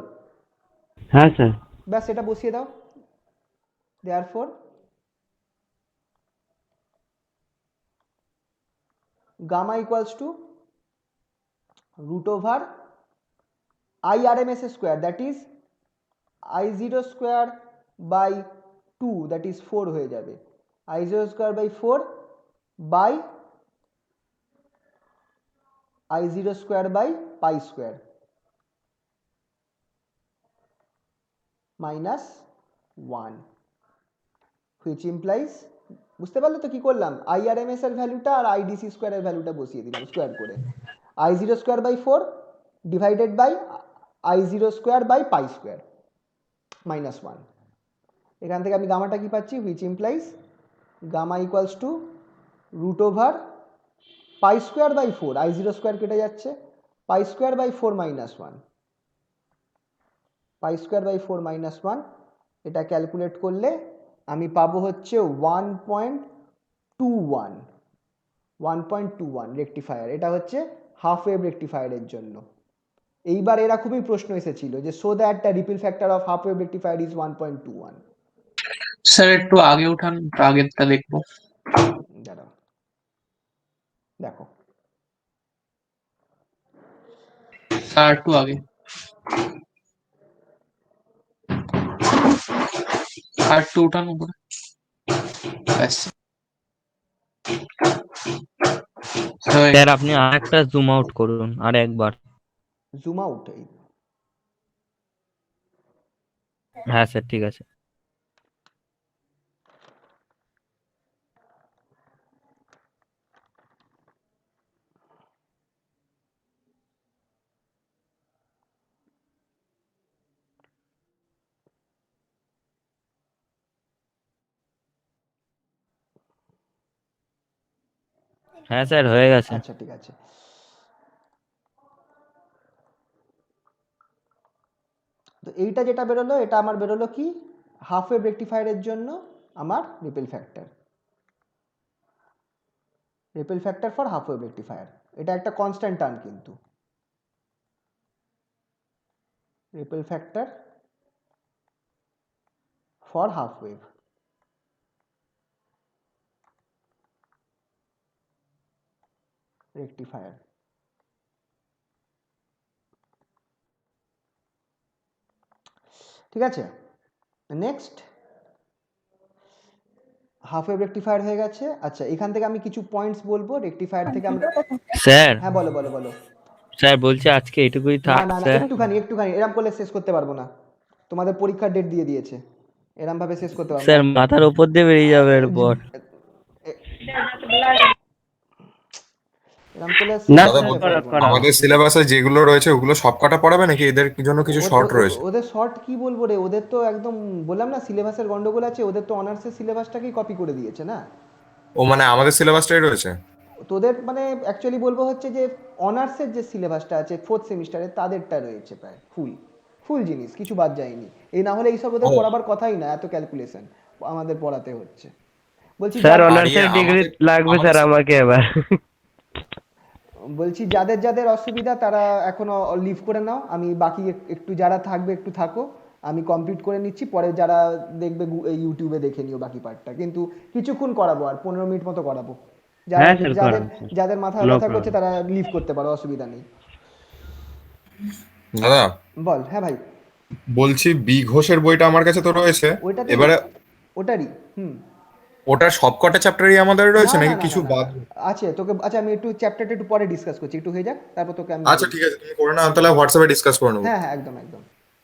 হ্যাঁ স্যার। ব্যাস এটা বসিয়ে দাও, therefore gamma equals to root over IRMS square, that is I0 square by 2, that is 4 হয়ে যাবে, I0 square by 4 by I0 square by pi square minus 1, which implies, বুঝতে পারলে তো কি করলাম, আইআরএমএস এর ভ্যালুটা আর আইডিসি স্কোয়ারের ভ্যালুটা বসিয়ে দিলাম স্কোয়ার করে, I0 square by 4 divided by I0 square by pi square minus 1। এখান থেকে আমি গামাটা কি পাচ্ছি, which implies gamma equals to root over pi square by 4, I0 square কেটে যাচ্ছে, pi square by 4 minus 1, pi square by 4 minus 1, এটা calculate করলে আমি পাবো হচ্ছে 1.21 রেকটিফায়ার, এটা হচ্ছে হাফ ওয়েভ রেকটিফায়ারের জন্য। এইবার এরকমই প্রশ্ন এসেছিল যে show that the repeal factor of half wave rectifier is 1.21। Sir একটু আগে উঠান, একটু আগেরটা দেখবো। দাঁড়াও দেখো, স্যার একটু আগে, আর একটু উঠান উপরে, ব্যাস। হয়ে স্যার আপনি আরেকটা জুম আউট করুন আর একবার। জুম আউট, হ্যাঁ স্যার ঠিক আছে। হ্যাঁ স্যার হয়ে গেছে। আচ্ছা ঠিক আছে। তো এইটা যেটা বেরোলো এটা আমার বেরোলো কি, হাফ ওয়েভ রেকটিফায়ারের জন্য আমার repel factor for half wave rectifier, এটা একটা কনস্ট্যান্ট টার্ম কিন্তু, repel factor for half wave. Rectifier. ঠিক আছে, নেক্সট হাফ ওয়েভ রেকটিফায়ার হয়ে গেছে। আচ্ছা, এখান থেকে আমি কিছু পয়েন্টস বলবো রেকটিফায়ার থেকে আমরা। স্যার হ্যাঁ বলো বলো বলো। স্যার বলছি আজকে এটুকুই না থাক না না, স্যার। একটুখানি একটুখানি, এরম করলে শেষ করতে পারবো না, তোমাদের পরীক্ষার ডেট দিয়ে দিয়েছে, এরম ভাবে শেষ করতে পারবো না। স্যার মাথার উপর দিয়ে বেরিয়ে যাবে এরপর। এরম করলে না শেষ দাদা স্যার, করতে বলছি, পারবো না। করাও। আমাদের সিলেবাসে যেগুলো রয়েছে ওগুলো সব কটা পড়াবে নাকি এদের জন্য কিছু শর্ট রয়েছে? ওদের শর্ট কি বলবো রে, ওদের তো একদম বললাম না সিলেবাসের গন্ডগোল আছে, ওদের তো অনার্সের সিলেবাসটাকেই কপি করে দিয়েছে না। ও মানে আমাদের সিলেবাসটাই রয়েছে? তোদের মানে অ্যাকচুয়ালি বলবো হচ্ছে যে অনার্সের যে সিলেবাসটা আছে ফোর্থ সেমিস্টারে তাদেরটা রয়েছে প্রায় ফুল ফুল জিনিস, কিছু বাদ যায়নি। এই না হলে এইসব ওদের ও পড়াবার কথাই না, এত ক্যালকুলেশন আমাদের পড়াতে হচ্ছে। বলছি স্যার আর ইয়ে অনার্সের ডিগ্রি আমাদের লাগবে আমাদের স্যার আমাকে এবার। বলছি যাদের যাদের অসুবিধা তারা এখনো লিভ করে নাও, আমি বাকি একটু যারা থাকবে একটু থাকো, আমি কমপ্লিট করে নিচ্ছি, পরে যারা দেখবে ইউটিউবে দেখে নিও বাকি পার্টটা, কিন্তু কিছুক্ষণ করাবো, আর 15 মিনিট মতো করাবো। যারা হ্যাঁ স্যার, যাদের করান স্যার, যাদের মাথা নো ব্যথা করছে প্রবলেম। তারা লিভ করতে পারো, অসুবিধা নেই। দাদা বল। হ্যাঁ ভাই। বলছি বি ঘোষের বইটা আমার কাছে তো রয়েছে। ওইটাতে এবারে ওটারই হুম। ওটার সবকটা চ্যাপ্টারই আমাদের না রয়েছে না নাকি না কিছু না না বাদ? আছে তোকে, আচ্ছা আমি একটু চ্যাপ্টারটা একটু পরে ডিসকাস করছি, একটু হয়ে যাক তারপর তোকে আমি বলে আচ্ছা ঠিক দিচ্ছি। আছে, তুমি করে নাও, তাহলে হোয়াটসঅ্যাপে ডিসকাস করে নেবো। হ্যাঁ হ্যাঁ একদম একদম,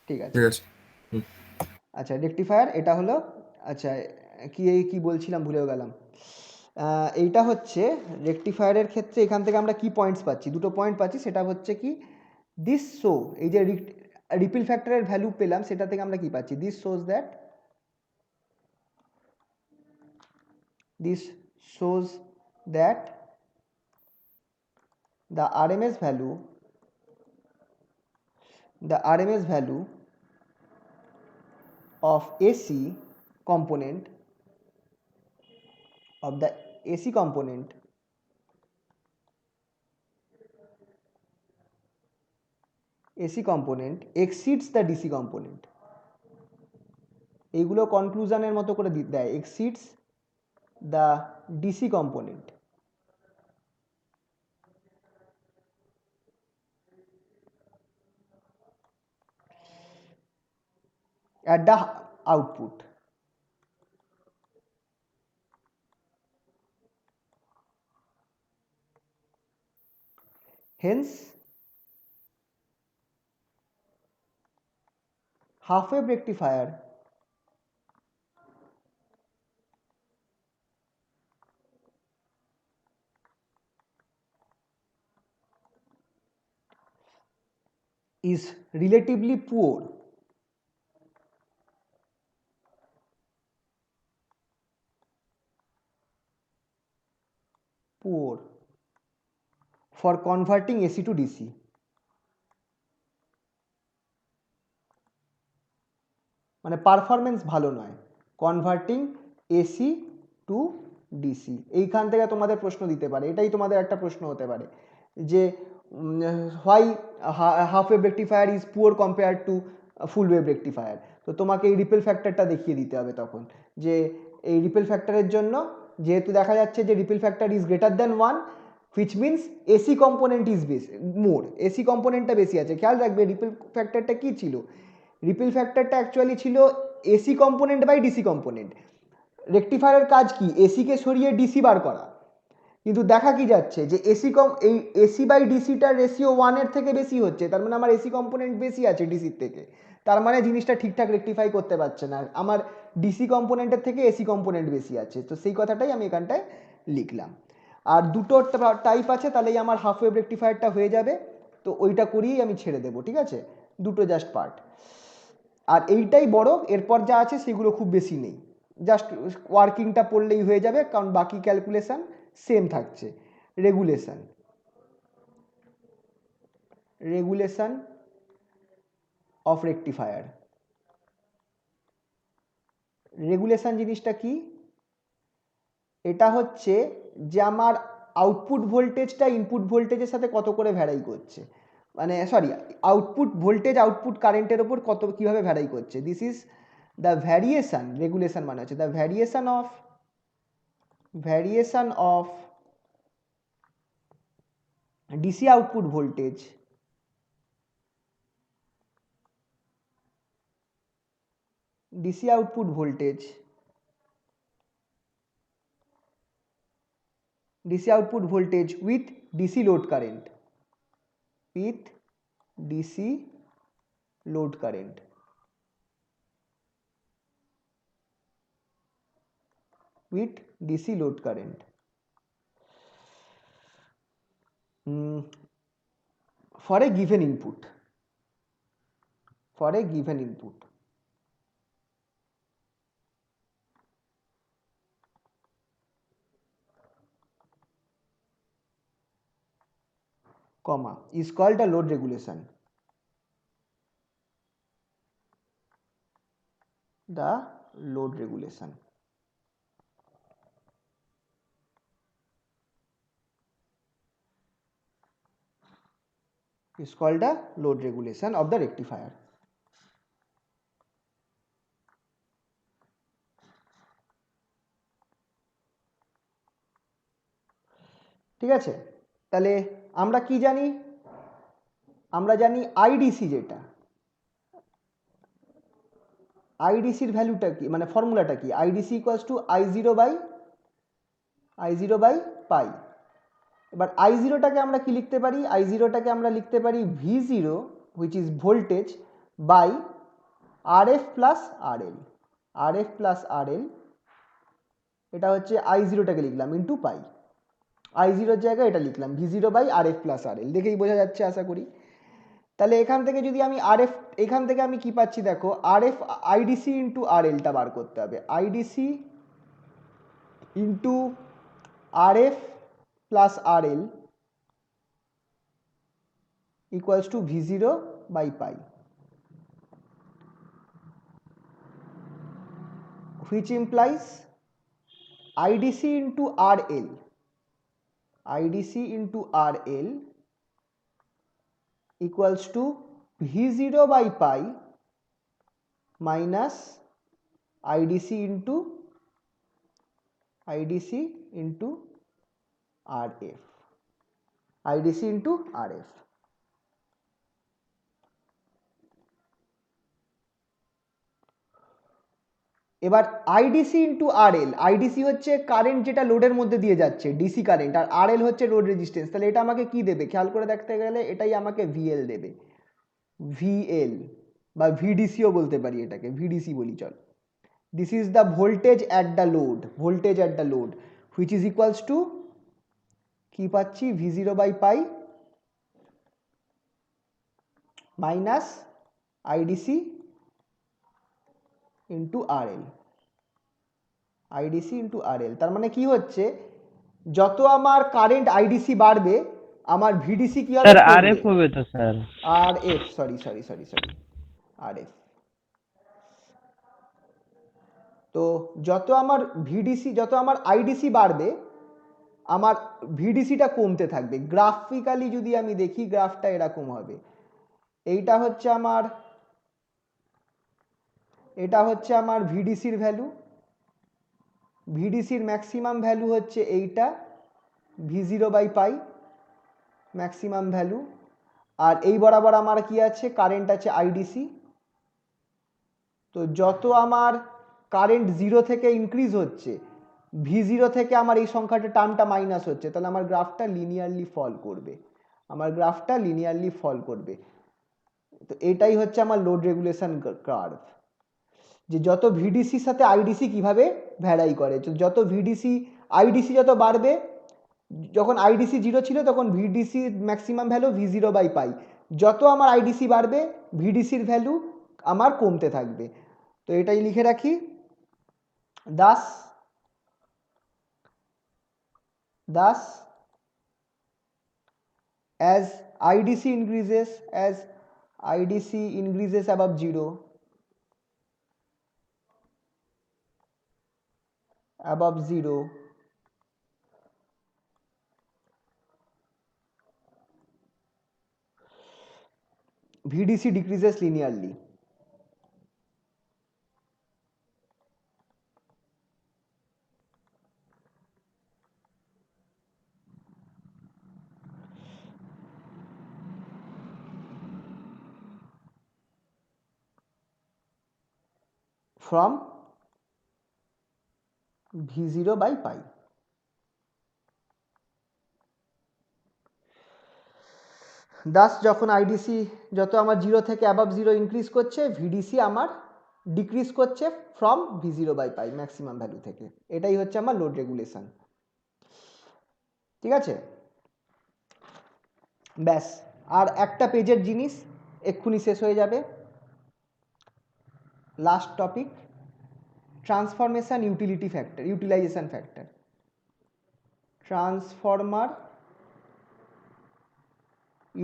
ঠিক আছে। ঠিক আছে। হুম। আচ্ছা রেকটিফায়ার এটা হলো। আচ্ছা, কি বলছিলাম ভুলেও গেলাম। এইটা হচ্ছে রেকটিফায়ারের ক্ষেত্রে এখান থেকে আমরা কি পয়েন্টস পাচ্ছি, দুটো পয়েন্ট পাচ্ছি, সেটা হচ্ছে কি দিস শো, এই যে রিপিল ফ্যাক্টরের ভ্যালু পেলাম সেটা থেকে আমরা কি পাচ্ছি, this shows that the RMS value the RMS value of AC component of the AC component exceeds the DC component, এইগুলো কনক্লুশনের মতো করে দেয়, exceeds the DC component at the output. Hence half wave rectifier is relatively poor for converting AC to DC. মানে performance ভালো নয় converting AC two DC. এইখান থেকে তোমাদের প্রশ্ন দিতে পারে, এটাই তোমাদের একটা প্রশ্ন হতে পারে যে why half wave rectifier is poor compare to full wave rectifier. তো তোমাকে এই রিপেল ফ্যাক্টরটা দেখিয়ে দিতে হবে তখন, যে এই রিপেল ফ্যাক্টরের জন্য যেহেতু দেখা যাচ্ছে যে ripple factor is greater than 1, which means AC component is more, AC কম্পোনেন্টটা বেশি আছে। খেয়াল রাখবে রিপেল ফ্যাক্টরটা কি ছিল, রিপেল ফ্যাক্টরটা অ্যাকচুয়ালি ছিল AC component by DC component. রেকটিফায়ারের কাজ কি, এসিকে সরিয়ে ডিসি বার করা, কিন্তু দেখা কি যাচ্ছে যে এই এসি বাই ডিসিটার রেশিও 1-এর থেকে বেশি হচ্ছে, তার মানে আমার এসি কম্পোনেন্ট বেশি আছে ডিসির থেকে, তার মানে জিনিসটা ঠিকঠাক রেকটিফাই করতে পারছে না, আমার ডিসি কম্পোনেন্টের থেকে এসি কম্পোনেন্ট বেশি আছে। তো সেই কথাটাই আমি এখানটায় লিখলাম। আর দুটো টাইপ আছে, তাহলেই আমার হাফ ওয়েভ রেকটিফায়ারটা হয়ে যাবে, তো ওইটা করিয়েই আমি ছেড়ে দেবো, ঠিক আছে, দুটো জাস্ট পার্ট। আর এইটাই বড়, এরপর যা আছে সেগুলো খুব বেশি নেই, জাস্ট ওয়ার্কিংটা পড়লেই হয়ে যাবে, কারণ বাকি ক্যালকুলেশন সেম থাকছে। Regulation of rectifier. রেগুলেশন জিনিসটা কি, এটা হচ্ছে যে আমার আউটপুট ভোল্টেজটা ইনপুট ভোল্টেজের সাথে কত করে ভ্যারাই করছে, মানে সরি, আউটপুট ভোল্টেজ আউটপুট কারেন্টের ওপর কত কিভাবে ভ্যারাই করছে, this is the variation. Regulation মানে হচ্ছে the variation of DC output voltage, DC output voltage, DC output voltage with DC load current, with DC load current, with DC load current. For a given input, for a given input. Comma is called a load regulation. The load regulation. Is called a load regulation of the rectifier. ঠিক আছে, তাহলে আমরা কি জানি? আমরা জানি IDC, যেটা আইডিসির ভ্যালুটা কি, মানে ফর্মুলাটা কি? IDC equals to I0 by pi. এবার I0টাকে আমরা কি লিখতে পারি? I0টাকে আমরা লিখতে পারি V0 which is voltage by RF plus RL, RF plus RL, এটা হচ্ছে I0টাকে লিখলাম ইন্টু পাই। I0 জায়গায় এটা লিখলাম V0 by RF plus RL, দেখেই বোঝা যাচ্ছে আশা করি। তাহলে এখান থেকে যদি আমি RF, এখান থেকে আমি কি পাচ্ছি দেখো, RF IDC ইন্টু RLটা বার করতে হবে। IDC into RF plus RL equals to V0 by pi, which implies IDC into RL, IDC into RL equals to V0 by pi minus IDC into RF, IDC into RF। এবার IDC into RL, IDC হচ্ছে current যেটা লোডের মধ্যে দিয়ে যাচ্ছে, DC current, আর RL হচ্ছে load resistance. তাহলে এটা আমাকে কি দেবে খেয়াল করে দেখতে গেলে, এটাই আমাকে ভিএল দেবে, ভিএল বা ভিডিসিও বলতে পারি, এটাকে ভিডিসি বলি চল। This is the voltage at the load, voltage at the load which is equals to কি পাচ্ছি, V0 by pi minus IDC into RL, IDC into RL. তার মানে কি হচ্ছে, যত আমার কারেন্ট আইডিসি বাড়বে আমার ভিডিসি কি হবে? স্যার আরএফ হবে তো স্যার, আরএফ, সরি আরএফ। তো যত আমার ভিডিসি, যত আমার আইডিসি বাড়বে আমার ভিডিসিটা কমতে থাকবে। গ্রাফিক্যালি যদি আমি দেখি গ্রাফটা এরকম হবে, এইটা হচ্ছে আমার, এটা হচ্ছে আমার ভিডিসির ভ্যালু, ভিডিসির ম্যাক্সিমাম ভ্যালু হচ্ছে এইটা V0 by pi maximum value, আর এই বরাবর আমার কি আছে, কারেন্ট আছে আইডিসি। তো যত আমার কারেন্ট 0 থেকে ইনক্রিজ হচ্ছে, V0 থেকে আমার এই সংখ্যাটা টার্মটা মাইনাস হচ্ছে, তাহলে আমার গ্রাফটা লিনিয়ারলি ফল করবে, আমার গ্রাফটা লিনিয়ারলি ফল করবে। তো এটাই হচ্ছে আমার লোড রেগুলেশন কার্ভ, যে যত ভিডিসির সাথে আইডিসি কিভাবে ভ্যারাই করে। যত ভিডিসি আইডিসি যত বাড়বে, যখন আইডিসি 0 ছিল তখন VDC maximum value V0 by pi, যত আমার আইডিসি বাড়বে ভিডিসির ভ্যালু আমার কমতে থাকবে। তো এটাই লিখে রাখি, thus as IDC increases above 0, VDC decreases linearly. from V0 by pi. Das যখন আইডিসি যত আমার 0 থেকে অ্যাবভ 0 ইনক্রিজ করছে, ভিডিসি আমার ডিক্রিজ করছে from V0 by pi maximum value থেকে। এটাই হচ্ছে আমার লোড রেগুলেশন। ঠিক আছে, ব্যাস আর একটা পেজের জিনিস এক্ষুনি শেষ হয়ে যাবে। Last topic, transformation utility factor, utilisation factor. Transformer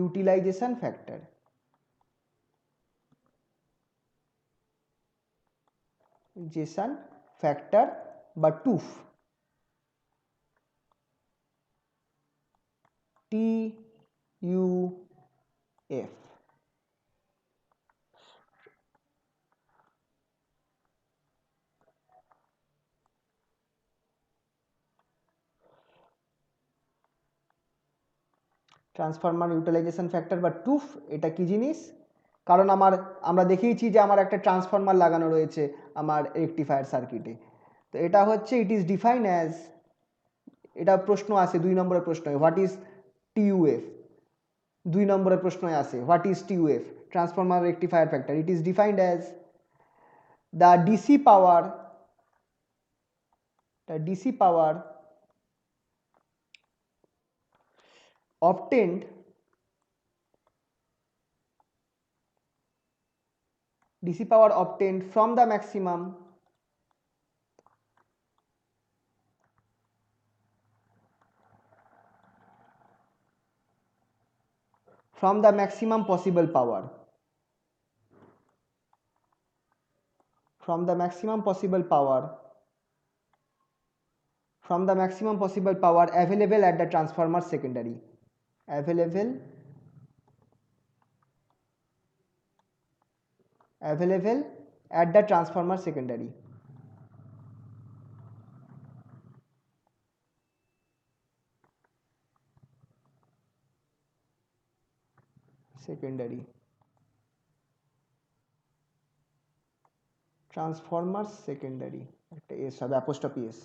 utilization factor, বা TUF, TUF। Transformer utilisation factor বা টুফ, এটা কি জিনিস? কারণ আমরা দেখিয়েছি যে আমার একটা ট্রান্সফরমার লাগানো রয়েছে আমার রেকটিফায়ার সার্কিটে। তো এটা হচ্ছে ইট ইজ ডিফাইন অ্যাজ, এটা প্রশ্ন আসে 2 নম্বরের প্রশ্নে, হোয়াট ইজ TUF। 2 নম্বরের প্রশ্নে আসে what is TUF, transformer rectifier factor. It is defined as the DC power obtained from the maximum possible power, available at the transformer secondary, available at the transformer secondary। Transformer secondary, একটা S হবে, apostrophe S.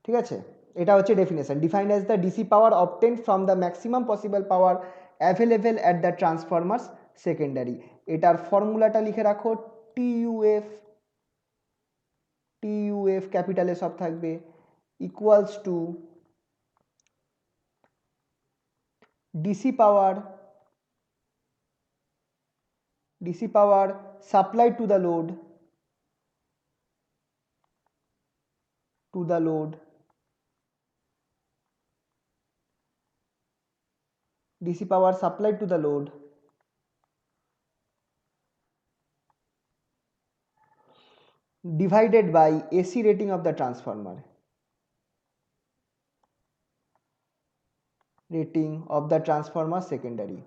ঠিক আছে, এটা হচ্ছে definition. Defined as the DC power obtained from the maximum possible power available at the Transformers secondary. এটার ফর্মুলাটা লিখে রাখো, TUF ক্যাপিটালে সব থাকবে, equals to DC power supplied to the load DC power supplied to the load divided by AC rating of the transformer, secondary।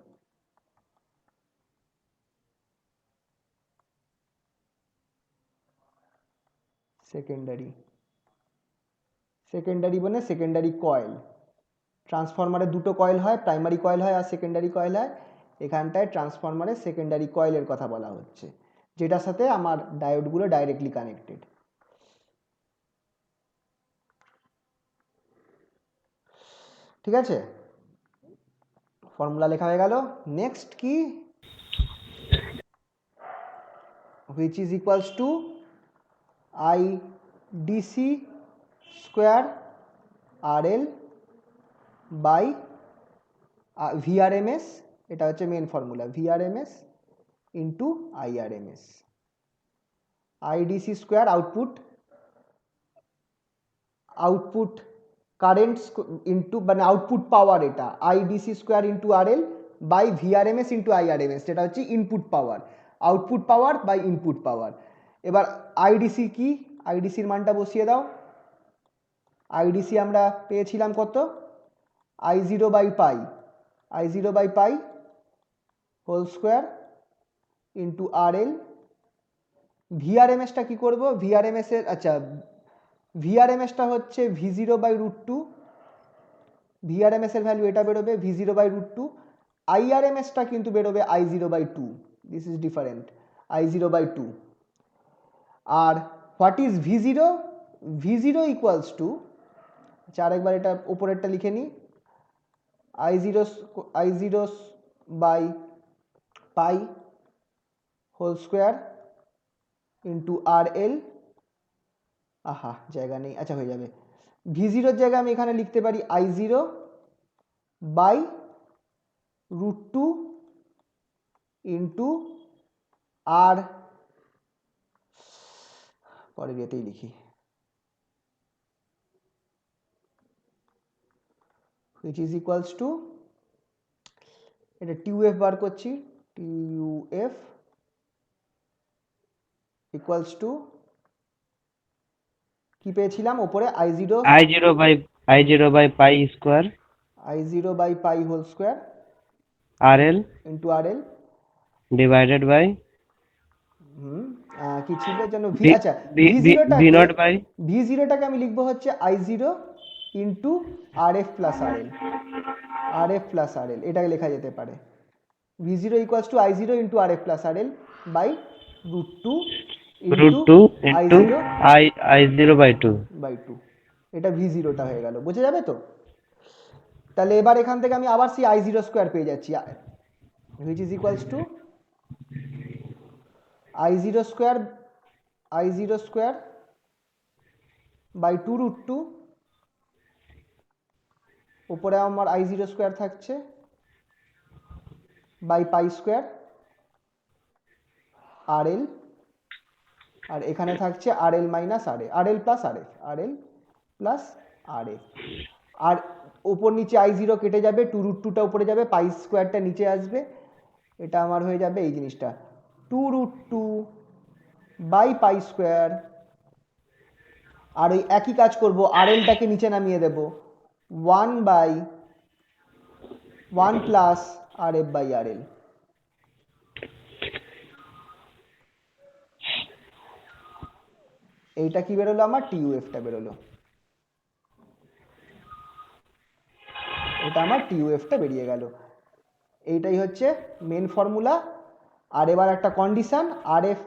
Secondary মানে secondary coil. ট্রান্সফরমারে দুটো coil হয়, primary coil হয় আর সেকেন্ডারি কয়েল হয়। এখানটায় ট্রান্সফরমারে secondary কয়েলের কথা বলা হচ্ছে, যেটার সাথে আমার ডায়োডগুলো ডাইরেক্টলি কানেক্টেড। ঠিক আছে, ফর্মুলা লেখা হয়ে গেল। নেক্সট কি, which is equals to IDC square RL by VRMS, এটা হচ্ছে main formula, VRMS into IRMS। IDC square output current into মানে আউটপুট পাওয়ার, এটা IDC square into RL by VRMS into IRMS, যেটা হচ্ছে input power, output power by input power. এবার IDC কি, IDCর মানটা বসিয়ে দাও। IDC আমরা পেয়েছিলাম কত, I0 by pi whole square into RL। VRMSটা কি করব, VRMSটা হচ্ছে V0 বাই √2, VRMS এর ভ্যালু এটা বেরোবে V0 বাই √2। IRMSটা কিন্তু বেরোবে I0 by 2, this is different, I0 by 2। আর what is V0? V0 equals to, আচ্ছা আরেকবার এটা উপরেরটা লিখে নিই, I0 by pi whole square into RL, আহা জায়গা নেই, আচ্ছা হয়ে যাবে। V0 জায়গায় আমি এখানে লিখতে পারি I0 বাই √2 ইন্টু আর, পরের ইয়েতেই লিখি, which is equals to, এটা TUF বার করছি, TUF equals to কি পেয়েছিলাম ওপরে I0 by pi square I0 by pi whole square RL into RL, divided by কি ছিল যেন V আচ্ছা V V V naught by V0টাকে আমি লিখবো হচ্ছে I0 into RF plus RL, এটাকে লেখা যেতে পারে V0 equals to I0 into RF plus RL by √2 √2 into I0 by 2. By 2, এটা V0টা হয়ে গেল, বোঝা যাবে তো? তাহলে এবার এখান থেকে আমি আবার সেই I0 স্কোয়ার পেয়ে যাচ্ছি, which is equals to I0 square by 2√2, উপরে আমার I0 স্কোয়ার থাকছে বাই পাই স্কোয়ার RL, আর এখানে থাকছে RL minus RL plus RF, আর উপর নিচে I0 কেটে যাবে, 2√2টা উপরে যাবে, পাই স্কোয়ারটা নিচে আসবে, এটা আমার হয়ে যাবে এই জিনিসটা 2√2 বাই পাই স্কোয়ার, আর ওই একই কাজ করব, RLটাকে নিচে নামিয়ে দেব 1 প্লাস RF বাই RL, এইটা কি বেরোলো আমার, TUFটা বেরোলো, এটা আমার TUFটা বেরিয়ে গেল। এইটাই হচ্ছে মেন ফর্মুলা। আর এবার একটা condition, RF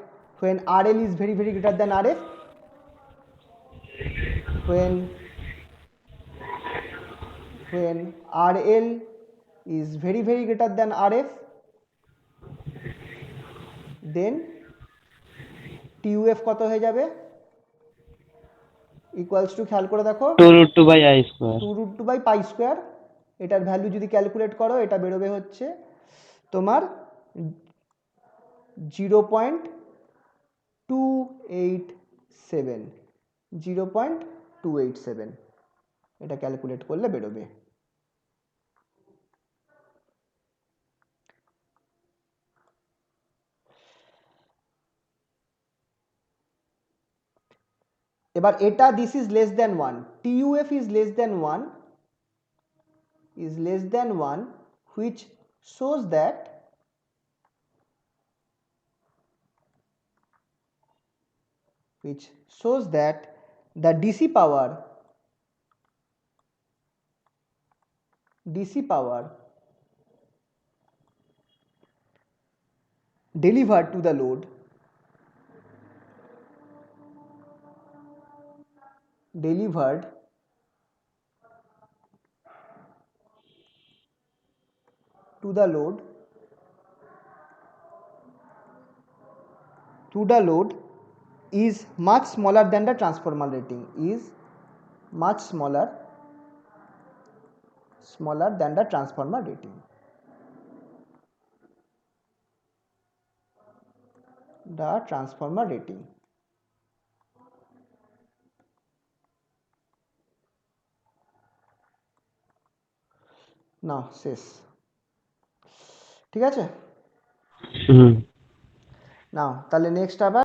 when RL is very very greater than RF, when RL is very very greater than RF, then TUF কত হয়ে যাবে, ইকুয়ালস টু, খেয়াল করে দেখো 2√2 by I square. 2√2 by pi square, এটার ভ্যালু যদি ক্যালকুলেট করো এটা বেরোবে হচ্ছে তোমার 0.287, এটা ক্যালকুলেট করলে বেরোবে। এবার এটা this is less than 1, TUF is less than 1 which shows that the DC power delivered to the load is much smaller than the transformer rating, না শেষ, ঠিক আছে? নাও তাহলে নেক্সট আবার